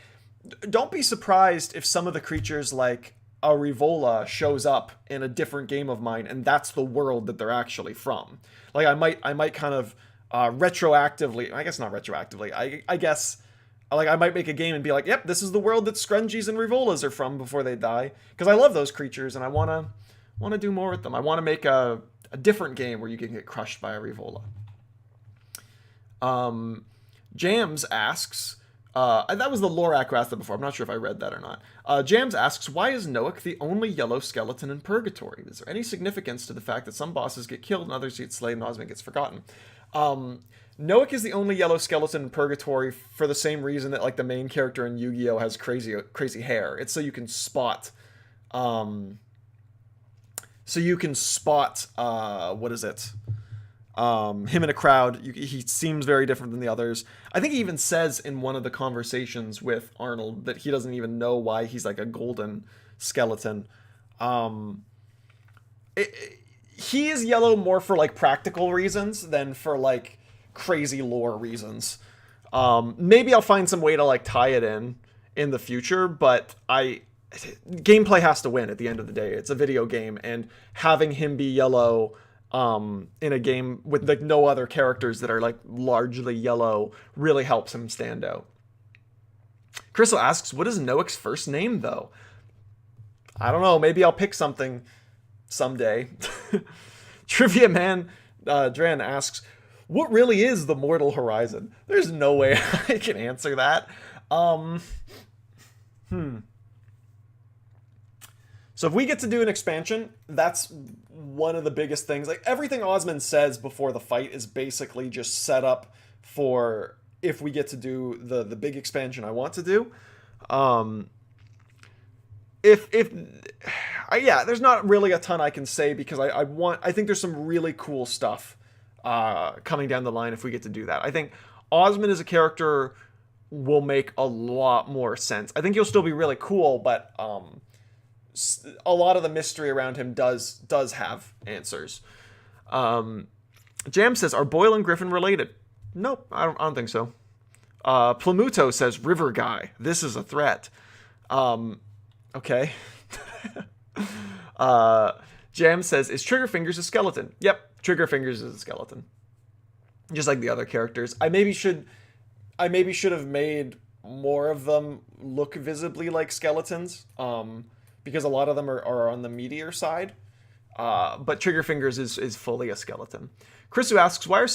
don't be surprised if some of the creatures like a Rivola shows up in a different game of mine and that's the world that they're actually from. Like I might kind of retroactively, I guess not retroactively, I guess like I might make a game and be like, yep, this is the world that Scrungies and Rivolas are from before they die, because I love those creatures and I want to do more with them. I want to make a different game where you can get crushed by a Rivola. Jams asks, that was the Lorac who asked that before. I'm not sure if I read that or not. Jams asks, why is Noak the only yellow skeleton in Purgatory? Is there any significance to the fact that some bosses get killed and others get slain and Osmond gets forgotten? Noak is the only yellow skeleton in Purgatory for the same reason that like the main character in Yu-Gi-Oh has crazy hair. It's so you can spot what is it? Him in a crowd. He seems very different than the others. I think he even says in one of the conversations with Arnold that he doesn't even know why he's like a golden skeleton. He is yellow more for like practical reasons than for like crazy lore reasons. Maybe I'll find some way to like tie it in the future, but gameplay has to win at the end of the day. It's a video game, and having him be yellow in a game with like no other characters that are like largely yellow really helps him stand out. Crystal asks, what is Noak's first name though? I don't know, maybe I'll pick something someday. Trivia Man Dran asks, what really is the Mortal Horizon? There's no way I can answer that. So if we get to do an expansion, that's one of the biggest things. Like everything Osmond says before the fight is basically just set up for if we get to do the big expansion I want to do. There's not really a ton I can say because I think there's some really cool stuff coming down the line if we get to do that. I think Osmond as a character will make a lot more sense. I think he'll still be really cool, but a lot of the mystery around him does have answers. Jam says, are Boyle and Griffin related? Nope, I don't think so. Plamuto says, River Guy. This is a threat. Okay. Jam says, is Triggerfingers a skeleton? Yep, Triggerfingers is a skeleton. Just like the other characters. I maybe should have made more of them look visibly like skeletons. Because a lot of them are on the meatier side. But Triggerfingers is fully a skeleton. Chrisu asks, why are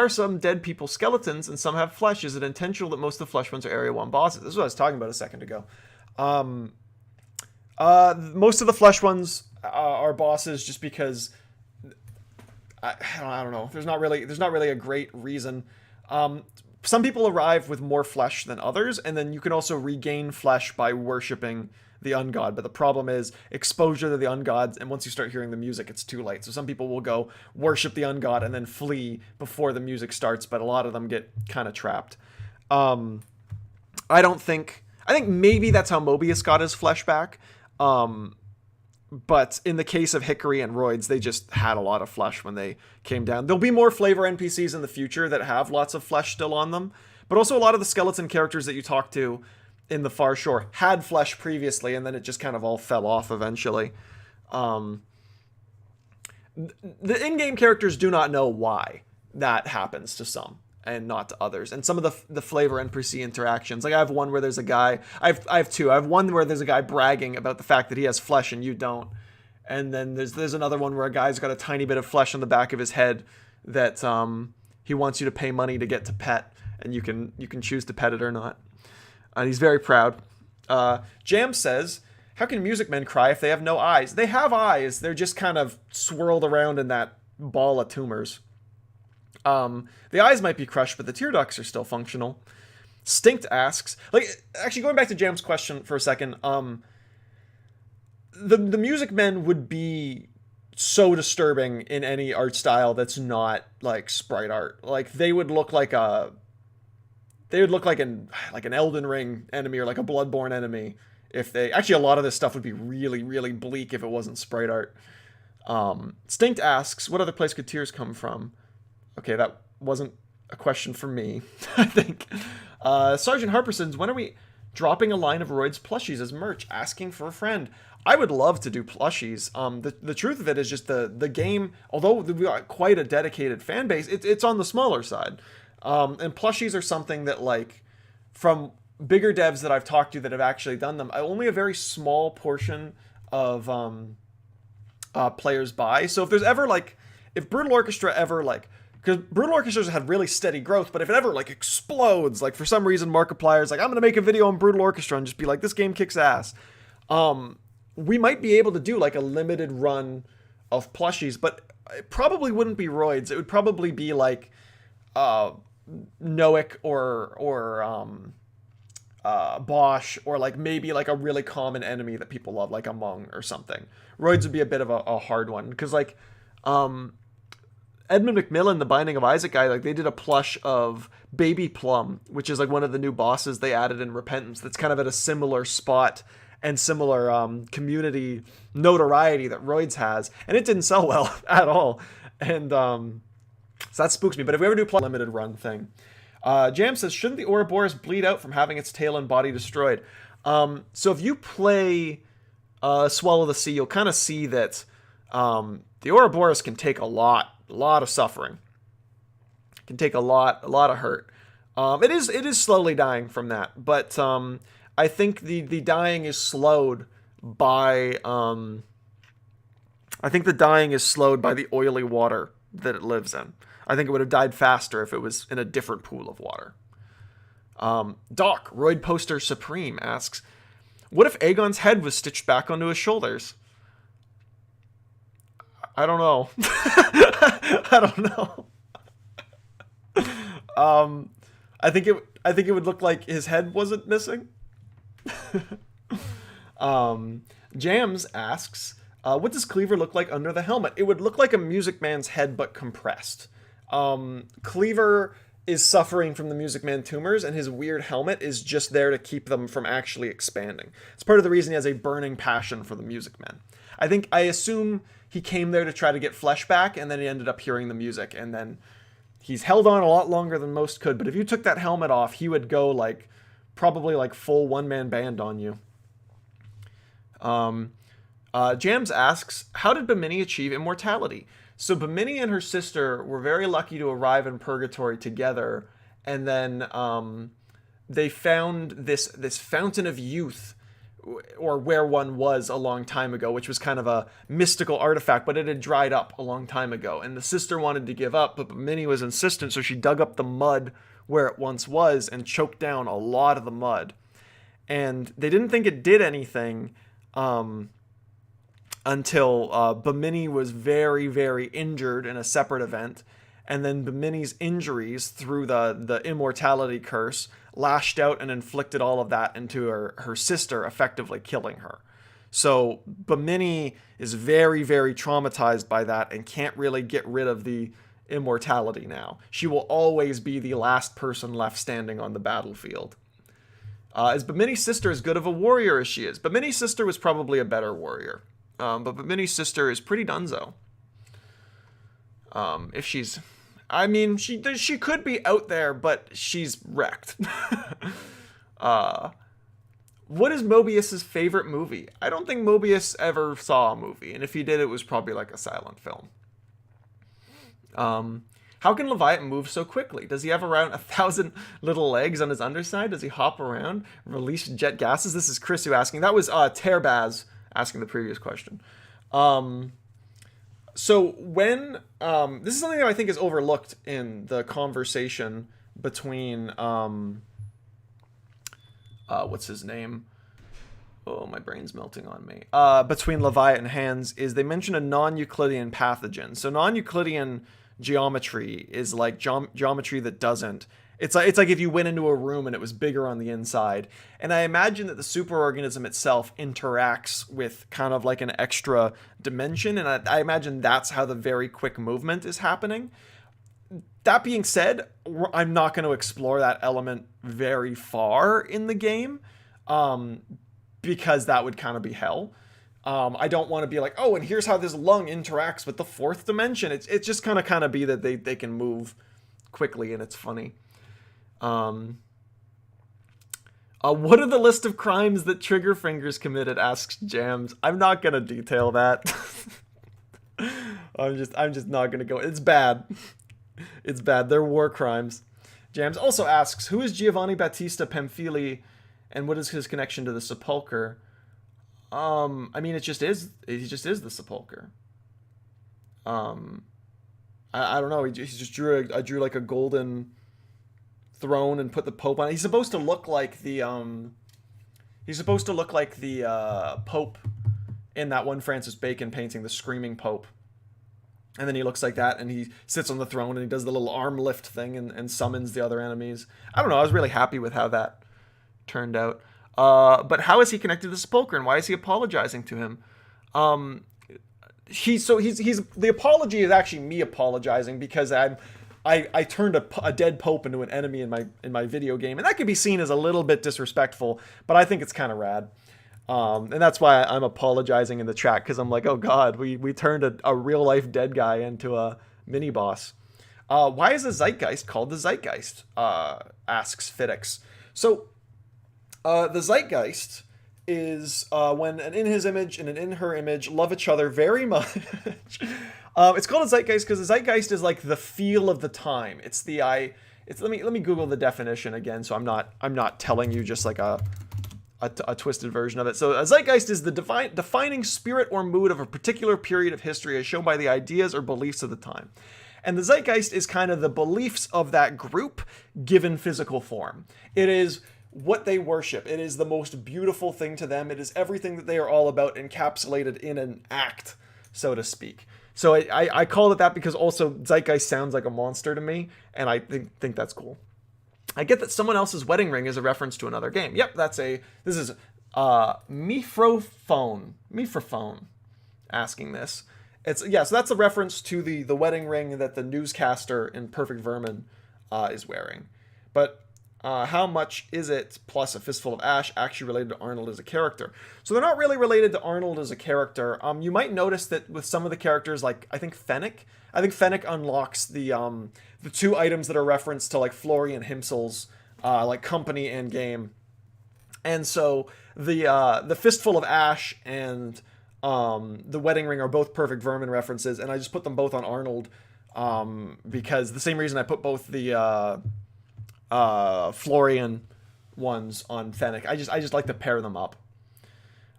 some dead people skeletons and some have flesh? Is it intentional that most of the flesh ones are Area 1 bosses? This is what I was talking about a second ago. Most of the flesh ones are bosses just because I don't know. There's not really a great reason. Some people arrive with more flesh than others, and then you can also regain flesh by worshipping the ungod. But the problem is exposure to the ungods, and once you start hearing the music, it's too late. So some people will go worship the ungod and then flee before the music starts, but a lot of them get kind of trapped. I think maybe that's how Mobius got his flesh back. But in the case of Hickory and Roids, they just had a lot of flesh when they came down. There'll be more flavor NPCs in the future that have lots of flesh still on them. But also a lot of the skeleton characters that you talk to in the Far Shore had flesh previously, and then it just kind of all fell off eventually. The in-game characters do not know why that happens to some and not to others. And some of the flavor NPC interactions, like I have one where there's a guy, I have two. I have one where there's a guy bragging about the fact that he has flesh and you don't. And then there's another one where a guy's got a tiny bit of flesh on the back of his head that he wants you to pay money to get to pet, and you can choose to pet it or not. And he's very proud. Jam says, how can music men cry if they have no eyes? They have eyes. They're just kind of swirled around in that ball of tumors. The eyes might be crushed, but the tear ducts are still functional. Stinkt asks, actually going back to Jam's question for a second, the music men would be so disturbing in any art style that's not like sprite art. Like they would look like an Elden Ring enemy or like a Bloodborne enemy. Actually a lot of this stuff would be really, really bleak if it wasn't sprite art. Stinkt asks, what other place could tears come from? Okay, that wasn't a question for me, I think. Sergeant Harperson's, when are we dropping a line of Roids plushies as merch? Asking for a friend. I would love to do plushies. The truth of it is just the game, although we've got quite a dedicated fan base, it's on the smaller side. And plushies are something that, like, from bigger devs that I've talked to that have actually done them, only a very small portion of players buy. So if there's ever, like, if Brutal Orchestra ever, like, because Brutal Orchestra's had really steady growth, but if it ever, like, explodes, like, for some reason Markiplier's like, I'm going to make a video on Brutal Orchestra and just be like, this game kicks ass. We might be able to do, like, a limited run of plushies, but it probably wouldn't be Roids. It would probably be, like, Noik or Bosch, or, like, maybe, like, a really common enemy that people love, like a Mung or something. Roids would be a bit of a hard one, because, like, Edmund McMillan, the Binding of Isaac guy, like, they did a plush of Baby Plum, which is, like, one of the new bosses they added in Repentance that's kind of at a similar spot and similar community notoriety that Roids has, and it didn't sell well at all. And so that spooks me. But if we ever do a limited run thing, Jam says, shouldn't the Ouroboros bleed out from having its tail and body destroyed? So if you play Swallow the Sea, you'll kind of see that the Ouroboros can take a lot of suffering. It can take a lot of hurt. It is slowly dying from that, but I think the dying is slowed by the oily water that it lives in. I think it would have died faster if it was in a different pool of water. Doc, Roid Poster Supreme asks, what if Aegon's head was stitched back onto his shoulders? I don't know. I don't know. I think it would look like his head wasn't missing. Jams asks, what does Cleaver look like under the helmet? It would look like a Music Man's head, but compressed. Cleaver is suffering from the Music Man tumors, and his weird helmet is just there to keep them from actually expanding. It's part of the reason he has a burning passion for the Music Man. I assume he came there to try to get flesh back, and then he ended up hearing the music, and then he's held on a lot longer than most could. But if you took that helmet off, he would go like probably like full one-man band on you. Jams asks, how did Bimini achieve immortality? So Bimini and her sister were very lucky to arrive in Purgatory together, and then they found this fountain of youth, or where one was a long time ago, which was kind of a mystical artifact, but it had dried up a long time ago. And the sister wanted to give up, but Bimini was insistent, so she dug up the mud where it once was and choked down a lot of the mud. And they didn't think it did anything until Bimini was very, very injured in a separate event. And then Bimini's injuries through the immortality curse lashed out and inflicted all of that into her sister, effectively killing her. So Bimini is very, very traumatized by that and can't really get rid of the immortality now. She will always be the last person left standing on the battlefield. Is Bimini's sister as good of a warrior as she is? Bimini's sister was probably a better warrior. But Bimini's sister is pretty dunzo. If she's... I mean, she could be out there, but she's wrecked. What is Mobius's favorite movie? I don't think Mobius ever saw a movie, and if he did, it was probably like a silent film. How can Leviathan move so quickly? Does he have around 1,000 little legs on his underside? Does he hop around, release jet gases? This is Chris who asking. That was Terbaz asking the previous question. So when this is something that I think is overlooked in the conversation between what's his name? Oh, my brain's melting on me. Between Leviathan and Hands is they mention a non-Euclidean pathogen. So non-Euclidean geometry is like geometry that doesn't. It's like if you went into a room and it was bigger on the inside. And I imagine that the superorganism itself interacts with kind of like an extra dimension. And I imagine that's how the very quick movement is happening. That being said, I'm not going to explore that element very far in the game, because that would kind of be hell. I don't want to be like, oh, and here's how this lung interacts with the fourth dimension. It's just kind of be that they can move quickly and it's funny. What are the list of crimes that Triggerfingers committed? Asks Jams. I'm not gonna detail that. I'm just not gonna go. It's bad. It's bad. They're war crimes. Jams also asks, who is Giovanni Battista Pamphili, and what is his connection to the Sepulchre? I mean, he just is the Sepulchre. I don't know. He just drew like a golden throne and put the Pope on it. He's supposed to look like the Pope in that one Francis Bacon painting, the Screaming Pope. And then he looks like that, and he sits on the throne, and he does the little arm lift thing and summons the other enemies. I don't know. I was really happy with how that turned out. But how is he connected to the Sepulchre, and why is he apologizing to him? He's the apology is actually me apologizing because I turned a dead pope into an enemy in my video game, and that could be seen as a little bit disrespectful, but I think it's kind of rad. And that's why I'm apologizing in the chat, because I'm like, oh god, we turned a real life dead guy into a mini boss. Why is the Zeitgeist called the Zeitgeist? Asks Fidix. So the Zeitgeist is when an in his image and an in her image love each other very much. It's called a Zeitgeist because the Zeitgeist is like the feel of the time. Let me Google the definition again, so I'm not telling you just like a twisted version of it. So a Zeitgeist is the defining spirit or mood of a particular period of history as shown by the ideas or beliefs of the time. And the Zeitgeist is kind of the beliefs of that group given physical form. It is what they worship. It is the most beautiful thing to them. It is everything that they are all about encapsulated in an act, so to speak. So I called it that because also Zeitgeist sounds like a monster to me, and I think that's cool. I get that someone else's wedding ring is a reference to another game. Yep, this is Mifrophone asking this. So that's a reference to the wedding ring that the newscaster in Perfect Vermin is wearing. But how much is it plus a fistful of ash actually related to Arnold as a character? So they're not really related to Arnold as a character. You might notice that with some of the characters, like I think Fennec unlocks the 2 items that are referenced to like Florian Himsel's like company and game. And so the fistful of ash and the wedding ring are both perfect vermin references, and I just put them both on Arnold because the same reason I put both the Florian ones on Fennec. I just like to pair them up.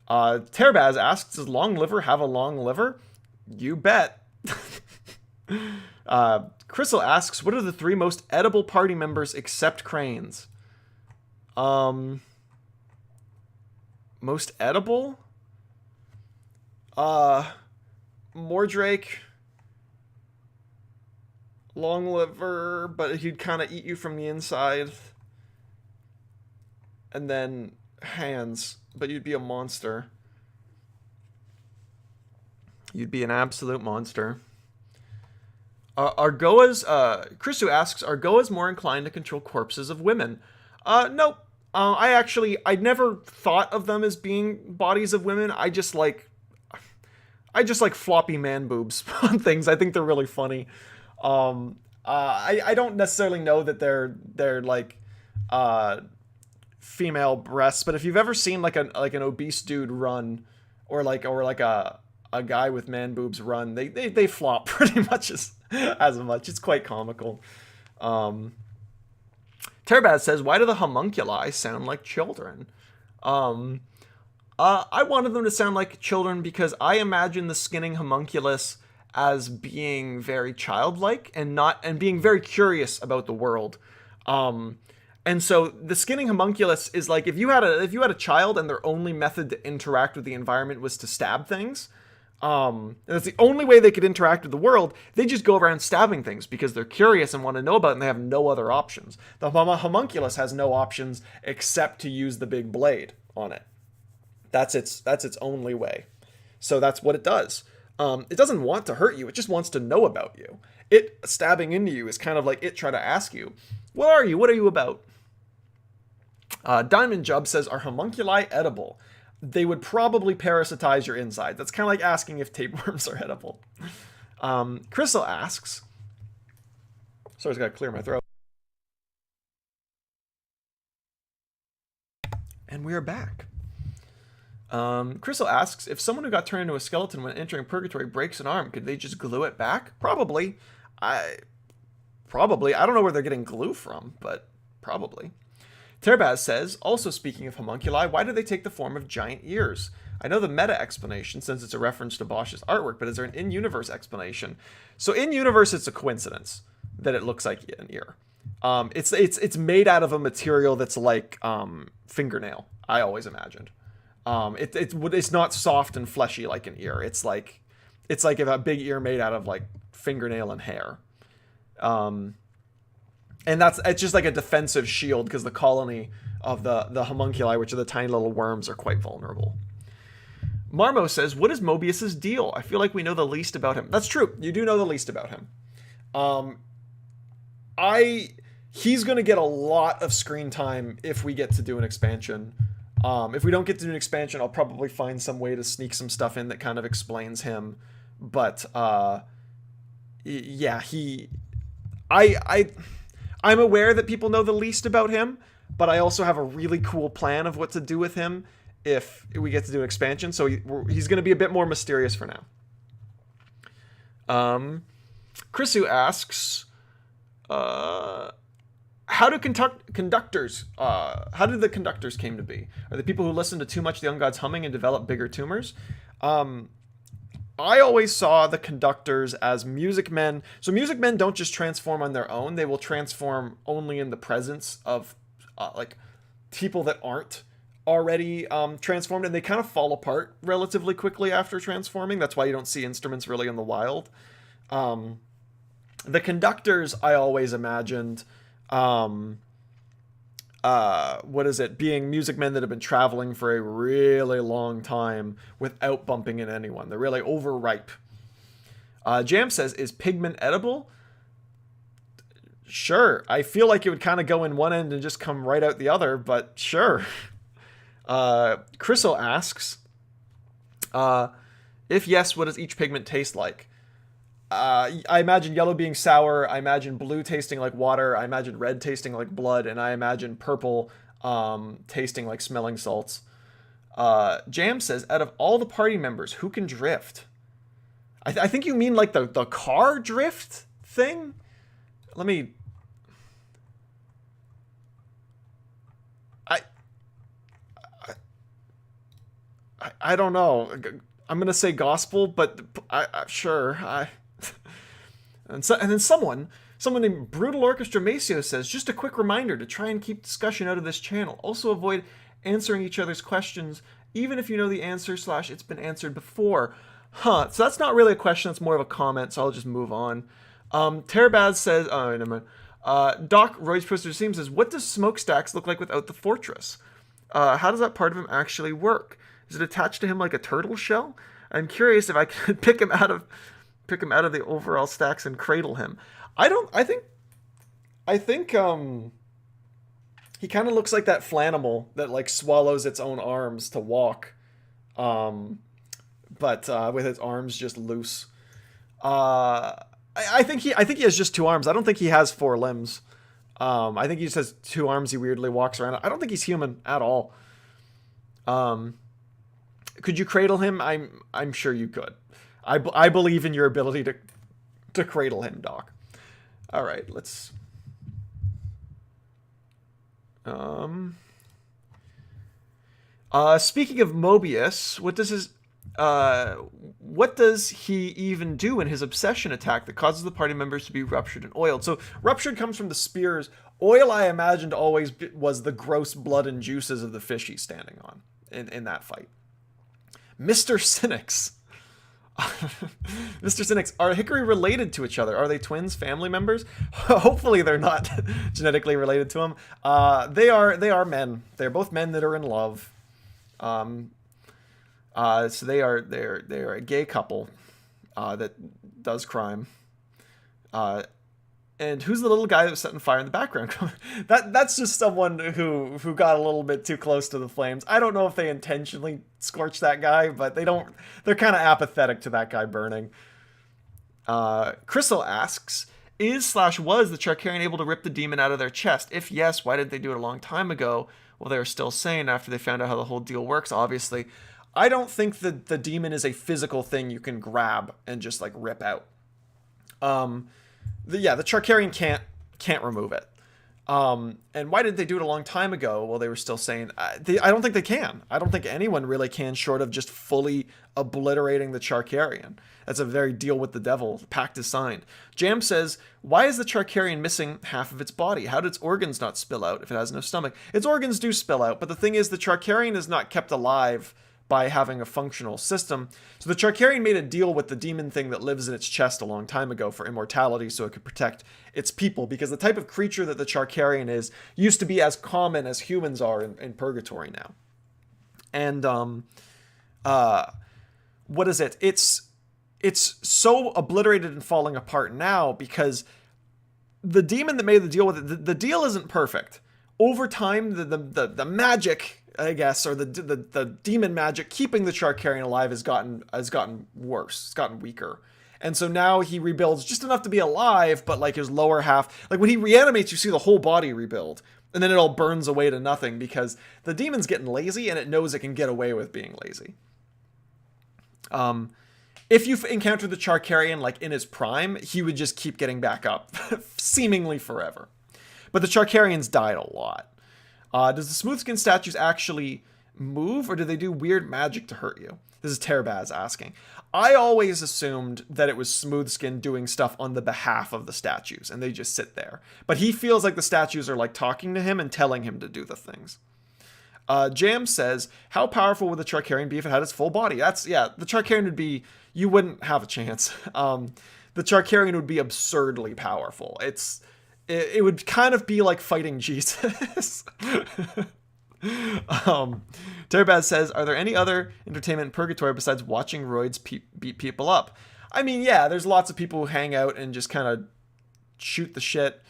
Terbaz asks, does long liver have a long liver? You bet. Crystal asks, what are the 3 most edible party members except Cranes? Most edible? Mordrake, long liver, but he'd kind of eat you from the inside. And then hands, but you'd be a monster. You'd be an absolute monster. Chrisu asks, are Goas more inclined to control corpses of women? Nope. I never thought of them as being bodies of women. I just like floppy man boobs on things. I think they're really funny. I don't necessarily know that they're like female breasts, but if you've ever seen like an obese dude run, or like a guy with man boobs run, they flop pretty much as much. It's quite comical. Terbaz says, why do the homunculi sound like children? I wanted them to sound like children because I imagine the skinning homunculus as being very childlike and being very curious about the world. And so the skinning homunculus is like if you had a child and their only method to interact with the environment was to stab things, and that's the only way they could interact with the world, they just go around stabbing things because they're curious and want to know about it, and they have no other options. The homunculus has no options except to use the big blade on it. That's its only way. So that's what it does. It doesn't want to hurt you. It just wants to know about you. It stabbing into you is kind of like it trying to ask you, what are you? What are you about? Diamond Jub says, are homunculi edible? They would probably parasitize your inside. That's kind of like asking if tapeworms are edible. Crystal asks, sorry, I just got to clear my throat. And we are back. Crystal asks, if someone who got turned into a skeleton when entering purgatory breaks an arm, could they just glue it back? Probably. I don't know where they're getting glue from, but probably. Terbaz says, also speaking of homunculi, why do they take the form of giant ears? I know the meta explanation since it's a reference to Bosch's artwork, but is there an in-universe explanation? So in-universe, it's a coincidence that it looks like an ear. It's made out of a material that's like fingernail, I always imagined. It's not soft and fleshy like an ear. It's like a big ear made out of like fingernail and hair. And it's just like a defensive shield because the colony of the homunculi, which are the tiny little worms, are quite vulnerable. Marmo says, what is Mobius's deal? I feel like we know the least about him. That's true. You do know the least about him. He's going to get a lot of screen time if we get to do an expansion. If we don't get to do an expansion, I'll probably find some way to sneak some stuff in that kind of explains him. But yeah, I'm aware that people know the least about him, but I also have a really cool plan of what to do with him if we get to do an expansion. So he's going to be a bit more mysterious for now. Chrisu asks, how did the conductors came to be? Are the people who listen to too much the Ungod's humming and develop bigger tumors? I always saw the conductors as music men. So music men don't just transform on their own. They will transform only in the presence of like people that aren't already transformed, and they kind of fall apart relatively quickly after transforming. That's why you don't see instruments really in the wild. The conductors I always imagined being music men that have been traveling for a really long time without bumping into anyone. They're really overripe. Jam says, is pigment edible? Sure. I feel like it would kind of go in one end and just come right out the other, but sure. Crystal asks, if yes, what does each pigment taste like? I imagine yellow being sour. I imagine blue tasting like water. I imagine red tasting like blood, and I imagine purple tasting like smelling salts. Jam says, out of all the party members, who can drift? I think you mean like the car drift thing. Let me. I don't know. I'm gonna say gospel, but sure. And then someone named Brutal Orchestra Maceo says, just a quick reminder to try and keep discussion out of this channel. Also avoid answering each other's questions, even if you know the answer / it's been answered before. So that's not really a question, that's more of a comment, so I'll just move on. Terabaz says, oh, never mind. Doc Roy's Poster Steam says, what does Smokestacks look like without the fortress? How does that part of him actually work? Is it attached to him like a turtle shell? I'm curious if I could pick him out of the overall stacks and cradle him. I think he kind of looks like that flanimal that like swallows its own arms to walk. But with its arms just loose. I think he has just 2 arms. I don't think he has 4 limbs. I think he just has 2 arms. He weirdly walks around. I don't think he's human at all. Could you cradle him? I'm sure you could. I believe in your ability to cradle him, Doc. All right, let's. Speaking of Mobius, what does he even do in his obsession attack that causes the party members to be ruptured and oiled? So ruptured comes from the spears. Oil, I imagined, always was the gross blood and juices of the fish he's standing on in that fight. Mr. Cynics. Mr. Cynics, are Hickory related to each other? Are they twins, family members? Hopefully they're not genetically related to him. They are men. They're both men that are in love. So they're a gay couple that does crime. And who's the little guy that was setting fire in the background? That's just someone who got a little bit too close to the flames. I don't know if they intentionally scorched that guy, but they're kind of apathetic to that guy burning. Crystal asks, was the Charkarian able to rip the demon out of their chest? If yes, why did they do it a long time ago? Well, they were still sane after they found out how the whole deal works, obviously. I don't think that the demon is a physical thing you can grab and just like rip out. The Charkarian can't remove it. And why did they do it a long time ago? Well, they were still saying, I don't think they can. I don't think anyone really can, short of just fully obliterating the Charkarian. That's a very deal with the devil. The pact is signed. Jam says, why is the Charkarian missing half of its body? How did its organs not spill out if it has no stomach? Its organs do spill out, but the thing is the Charkarian is not kept alive by having a functional system. So the Charkarian made a deal with the demon thing that lives in its chest a long time ago for immortality so it could protect its people, because the type of creature that the Charkarian is used to be as common as humans are in purgatory now. And what is it? It's so obliterated and falling apart now because the demon that made the deal with it, the deal isn't perfect. Over time, the magic, I guess, or the demon magic keeping the Charkarian alive has gotten worse. It's gotten weaker. And so now he rebuilds just enough to be alive, but like his lower half, like when he reanimates, you see the whole body rebuild. And then it all burns away to nothing because the demon's getting lazy and it knows it can get away with being lazy. If you've encountered the Charkarian like in his prime, he would just keep getting back up, seemingly forever. But the Charkarians died a lot. Does the smoothskin statues actually move, or do they do weird magic to hurt you? This is Terabaz asking. I always assumed that it was Smoothskin doing stuff on the behalf of the statues, and they just sit there. But he feels like the statues are like talking to him and telling him to do the things. Jam says, how powerful would the Charkarian be if it had its full body? The Charkarian would be, you wouldn't have a chance. The Charkarian would be absurdly powerful. It would kind of be like fighting Jesus. Terabaz says, are there any other entertainment in purgatory besides watching roids beat people up? I mean, yeah, there's lots of people who hang out and just kind of shoot the shit.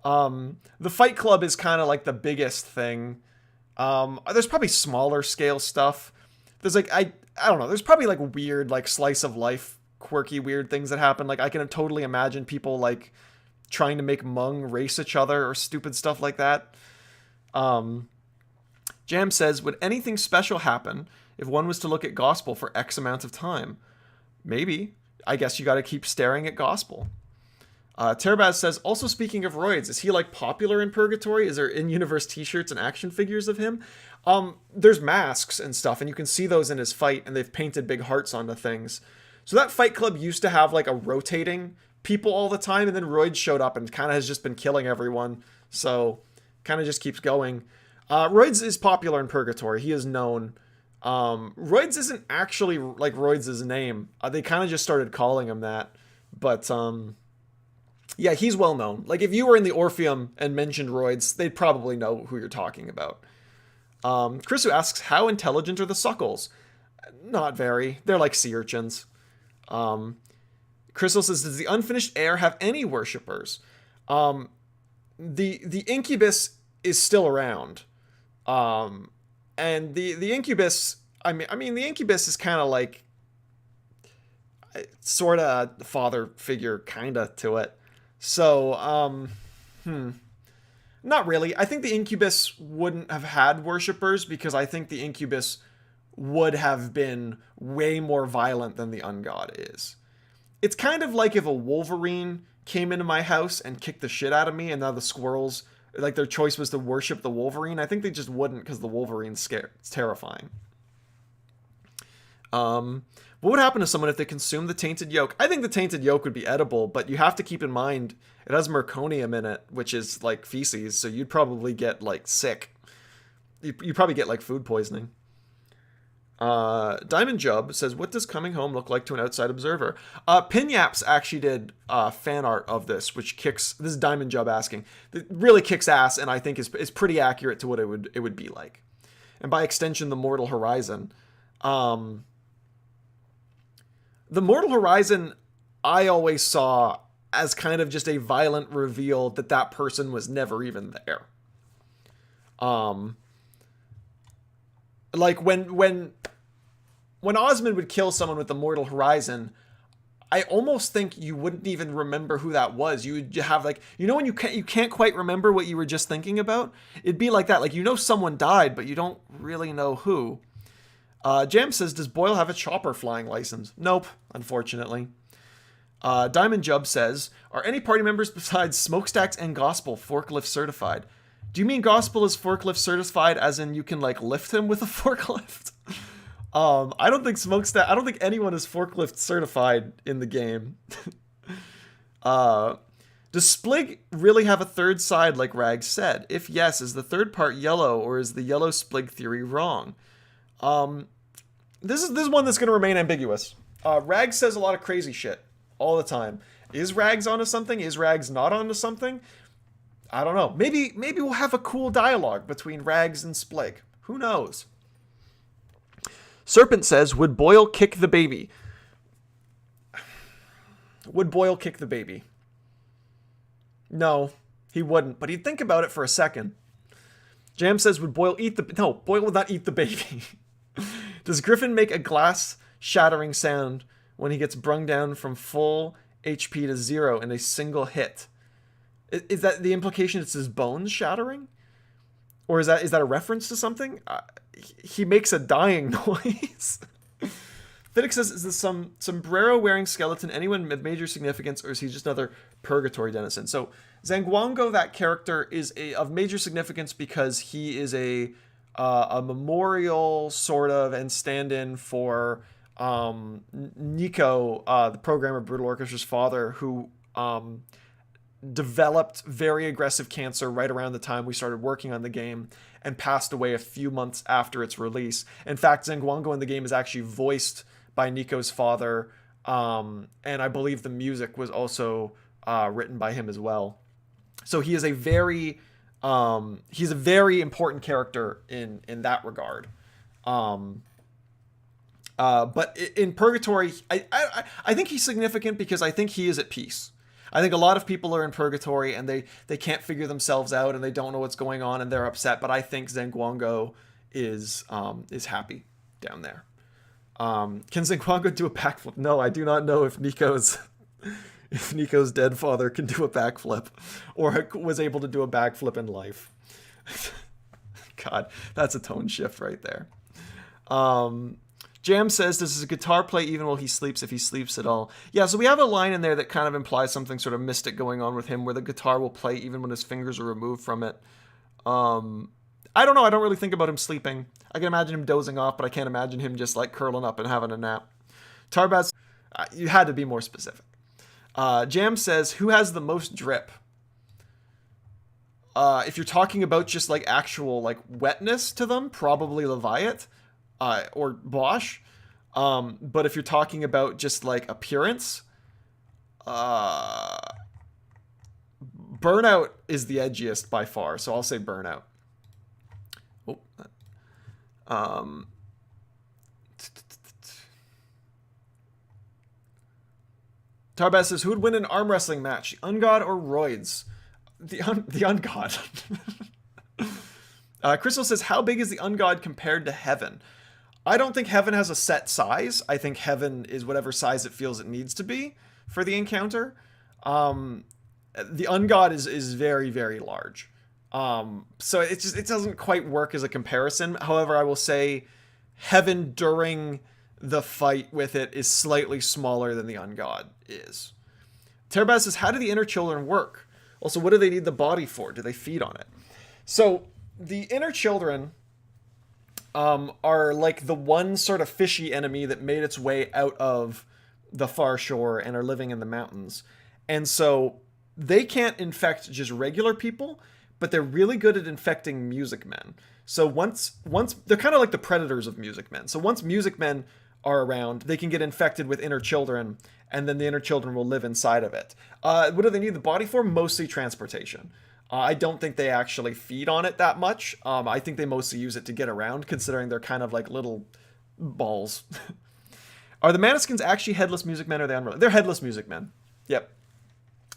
The Fight Club is kind of like the biggest thing. There's probably smaller scale stuff. There's like I don't know. There's probably like weird like slice of life, quirky weird things that happen. Like I can totally imagine people like trying to make Hmong race each other or stupid stuff like that. Jam says, would anything special happen if one was to look at Gospel for X amount of time? Maybe. I guess you got to keep staring at Gospel. Terbaz says, also speaking of roids, is he like popular in Purgatory? Is there in-universe t-shirts and action figures of him? There's masks and stuff, and you can see those in his fight, and they've painted big hearts onto things. So that Fight Club used to have like a rotating people all the time, and then Roids showed up and kind of has just been killing everyone. So kind of just keeps going. Roids is popular in Purgatory. He is known. Roids isn't actually like Roids' name. They kind of just started calling him that. But yeah, he's well known. Like if you were in the Orpheum and mentioned Roids, they'd probably know who you're talking about. Chrisu asks, how intelligent are the Suckles? Not very. They're like sea urchins. Crystal says, does the Unfinished Heir have any worshippers? The Incubus is still around. And the Incubus, I mean the Incubus is kind of like sort of father figure kind of to it. So, not really. I think the Incubus wouldn't have had worshippers because I think the Incubus would have been way more violent than the Ungod is. It's kind of like if a Wolverine came into my house and kicked the shit out of me, and now the squirrels, like their choice was to worship the Wolverine. I think they just wouldn't because the Wolverine's scary. It's terrifying. What would happen to someone if they consumed the tainted yolk? I think the tainted yolk would be edible, but you have to keep in mind it has merconium in it, which is like feces, so you'd probably get like sick. You probably get like food poisoning. Diamond Job says, what does coming home look like to an outside observer? Pinyaps actually did fan art of this, which kicks, this is Diamond Job asking, it really kicks ass, and I think is pretty accurate to what it would be like. And by extension, the Mortal Horizon. The Mortal Horizon, I always saw as kind of just a violent reveal that person was never even there. Like when Osmond would kill someone with the Mortal Horizon, I almost think you wouldn't even remember who that was. You would have like, you know when you can't quite remember what you were just thinking about? It'd be like that. Like, you know someone died, but you don't really know who. Jam says, does Boyle have a chopper flying license? Nope, unfortunately. Diamond Jub says, are any party members besides Smokestacks and Gospel forklift certified? Do you mean Gospel is forklift certified as in you can like lift him with a forklift? I don't think anyone is forklift certified in the game. Does Splig really have a third side like Rags said? If yes, is the third part yellow or is the yellow Splig theory wrong? This is one that's going to remain ambiguous. Rags says a lot of crazy shit all the time. Is Rags onto something? Is Rags not onto something? I don't know. Maybe we'll have a cool dialogue between Rags and Splig. Who knows? Serpent says, would Boyle kick the baby? Would Boyle kick the baby? No, he wouldn't, but he'd think about it for a second. Jam says, would Boyle eat the... No, Boyle would not eat the baby. Does Griffin make a glass shattering sound when he gets brung down from full HP to 0 in a single hit? Is that the implication? It's his bones shattering? Or is that a reference to something? He makes a dying noise. Fiddick says, is this some sombrero-wearing skeleton anyone of major significance, or is he just another purgatory denizen? So Zangwango, that character, is of major significance because he is a memorial, sort of, and stand-in for Nico, the programmer Brutal Orchestra's father, who developed very aggressive cancer right around the time we started working on the game and passed away a few months after its release. In fact, Zangwango in the game is actually voiced by Nico's father, and I believe the music was also written by him as well. So he is a very important character in that regard. But in Purgatory, I think he's significant because I think he is at peace. I think a lot of people are in purgatory and they can't figure themselves out and they don't know what's going on and they're upset. But I think Zhenguango is happy down there. Can Zhenguango do a backflip? No, I do not know if Nico's dead father can do a backflip or was able to do a backflip in life. God, that's a tone shift right there. Jam says, does his guitar play even while he sleeps, if he sleeps at all? Yeah, so we have a line in there that kind of implies something sort of mystic going on with him, where the guitar will play even when his fingers are removed from it. I don't know. I don't really think about him sleeping. I can imagine him dozing off, but I can't imagine him just like curling up and having a nap. Tarbaz, you had to be more specific. Jam says, who has the most drip? If you're talking about just like actual like wetness to them, probably Leviat. Or Bosch. But if you're talking about just like appearance, Burnout is the edgiest by far, so I'll say Burnout. Oh. Tarbaz says, who would win an arm wrestling match, the Ungod or Roids? The Ungod. Crystal says, how big is the Ungod compared to Heaven? I don't think Heaven has a set size. I think Heaven is whatever size it feels it needs to be for the encounter. The Ungod is very, very large. So it doesn't quite work as a comparison. However, I will say Heaven during the fight with it is slightly smaller than the Ungod is. Terabaz says, how do the inner children work? Also, what do they need the body for? Do they feed on it? So the inner children are like the one sort of fishy enemy that made its way out of the far shore and are living in the mountains. And so they can't infect just regular people, but they're really good at infecting music men. So once they're kind of like the predators of music men. So once music men are around, they can get infected with inner children, and then the inner children will live inside of it. What do they need the body for? Mostly transportation. I don't think they actually feed on it that much. I think they mostly use it to get around, considering they're kind of like little balls. Are the Mannequins actually headless music men, or are they unrelated? They're headless music men. Yep.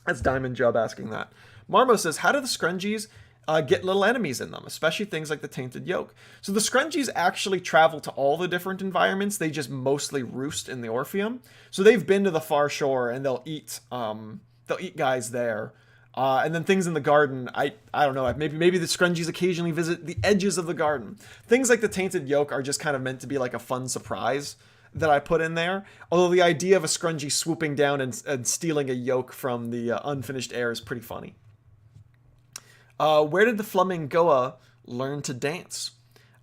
That's Diamond Job asking that. Marmo says, how do the Scrungies get little enemies in them, especially things like the Tainted Yoke? So the Scrungies actually travel to all the different environments. They just mostly roost in the Orpheum. So they've been to the far shore, and they'll eat guys there. And then things in the garden, I don't know, maybe the Scrungies occasionally visit the edges of the garden. Things like the Tainted Yoke are just kind of meant to be like a fun surprise that I put in there. Although the idea of a Scrungie swooping down and stealing a yoke from the unfinished heir is pretty funny. Where did the Flamingoa learn to dance?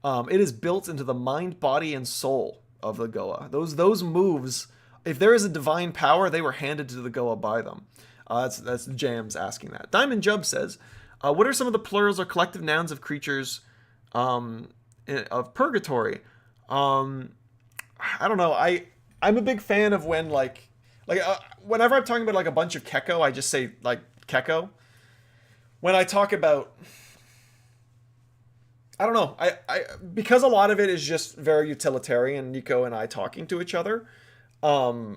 It is built into the mind, body, and soul of the Goa. Those moves, if there is a divine power, they were handed to the Goa by them. That's Jams asking that. Diamond Jub says, what are some of the plurals or collective nouns of creatures of purgatory? I don't know. I'm a big fan of when whenever I'm talking about like a bunch of Keko, I just say like Keko. When I talk about, I don't know, I because a lot of it is just very utilitarian, Nico and I talking to each other. A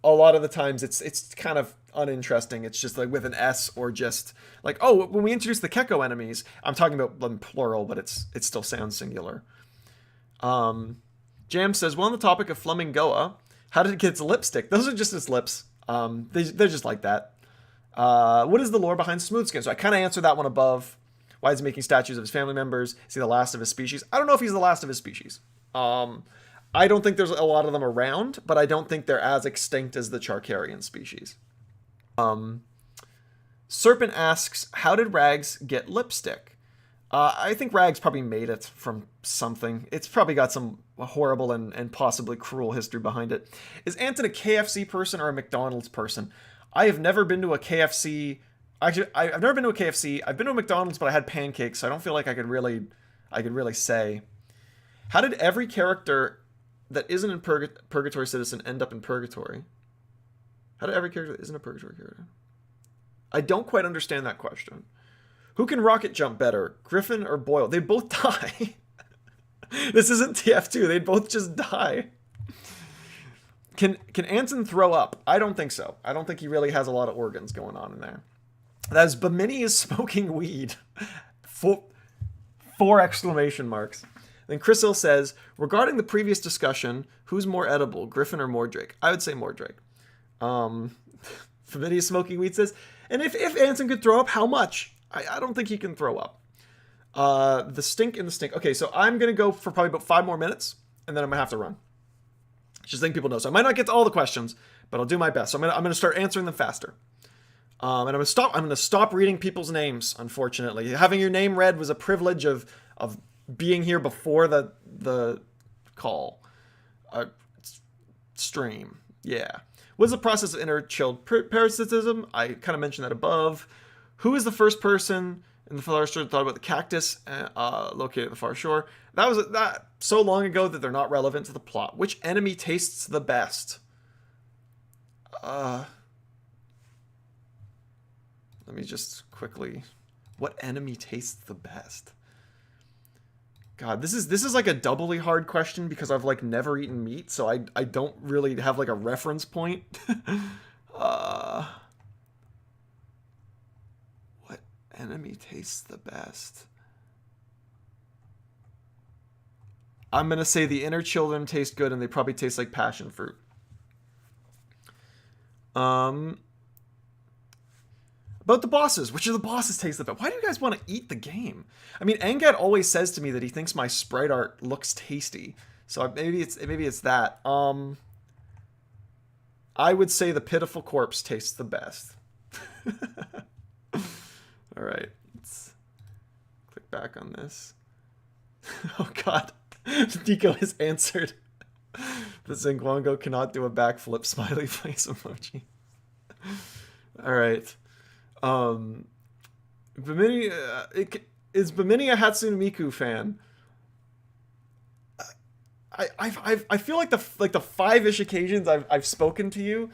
lot of the times it's kind of uninteresting. It's just like with an S, or just like, oh, when we introduce the Keko enemies, I'm talking about them plural, but it still sounds singular. Jam says, well, on the topic of Flamingoa, how did it get its lipstick? Those are just its lips. They're just like that. What is the lore behind Smoothskin? So I kind of answered that one above. Why is he making statues of his family members? Is he the last of his species? I don't know if he's the last of his species. I don't think there's a lot of them around, but I don't think they're as extinct as the Charkarian species. Serpent asks, how did Rags get lipstick? I think Rags probably made it from something. It's probably got some horrible and possibly cruel history behind it. Is Anton a KFC person or a McDonald's person? I have never been to a KFC. Actually, I've never been to a KFC. I've been to a McDonald's, but I had pancakes, so I don't feel like I could really say. How did every character that isn't in Purgatory Citizen end up in Purgatory? How did every character that isn't a Purgatory character? I don't quite understand that question. Who can rocket jump better, Griffin or Boyle? They both die. This isn't TF2. They'd both just die. Can Anson throw up? I don't think so. I don't think he really has a lot of organs going on in there. That is Bimini is smoking weed. Four exclamation marks. Then Chris Hill says, regarding the previous discussion, who's more edible, Griffin or Mordrake? I would say Mordrake. Bimini is smoking weed says, and if Anson could throw up, how much? I don't think he can throw up. The stink in the stink. Okay, so I'm going to go for probably about 5 more minutes, and then I'm going to have to run. Just letting people know. So I might not get to all the questions, but I'll do my best. So I'm gonna start answering them faster. And I'm gonna stop reading people's names. Unfortunately, having your name read was a privilege of being here before the call stream. Yeah. What is the process of inner chilled parasitism? I kind of mentioned that above. Who is the first person in the far shore that thought about the cactus located at the far shore? That was that so long ago that they're not relevant to the plot. Which enemy tastes the best? Let me just quickly. What enemy tastes the best? God, this is like a doubly hard question because I've like never eaten meat, so I don't really have like a reference point. What enemy tastes the best? I'm gonna say the inner children taste good, and they probably taste like passion fruit. About the bosses, which of the bosses taste the best? Why do you guys want to eat the game? I mean, Angat always says to me that he thinks my sprite art looks tasty, so maybe it's that. I would say the pitiful corpse tastes the best. All right, let's click back on this. Oh God. Nico has answered. The Zingwango cannot do a backflip smiley face emoji. Alright. Bimini, is Bimini a Hatsune Miku fan? I feel like the 5-ish occasions I've spoken to you,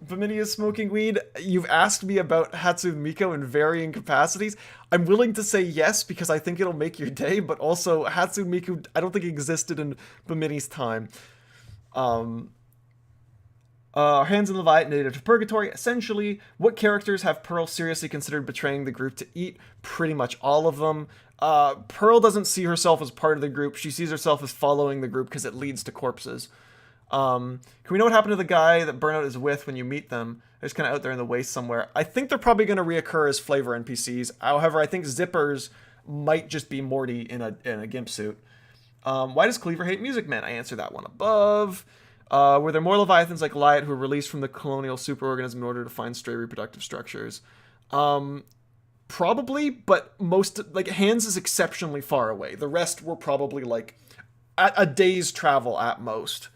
Bimini is smoking weed, you've asked me about Hatsune Miku in varying capacities. I'm willing to say yes because I think it'll make your day, but also Hatsune Miku I don't think existed in Bimini's time. Hands in Leviathan native to Purgatory. Essentially, what characters have Pearl seriously considered betraying the group to eat? Pretty much all of them. Pearl doesn't see herself as part of the group. She sees herself as following the group because it leads to corpses. Can we know what happened to the guy that Burnout is with when you meet them? They're just kind of out there in the waste somewhere. I think they're probably going to reoccur as flavor NPCs. However, I think Zippers might just be Morty in a gimp suit. Why does Cleaver hate Music Man? I answered that one above. Were there more Leviathans like Lyot who were released from the colonial superorganism in order to find stray reproductive structures? Probably, but most, like, Hands is exceptionally far away. The rest were probably, like, at a day's travel at most.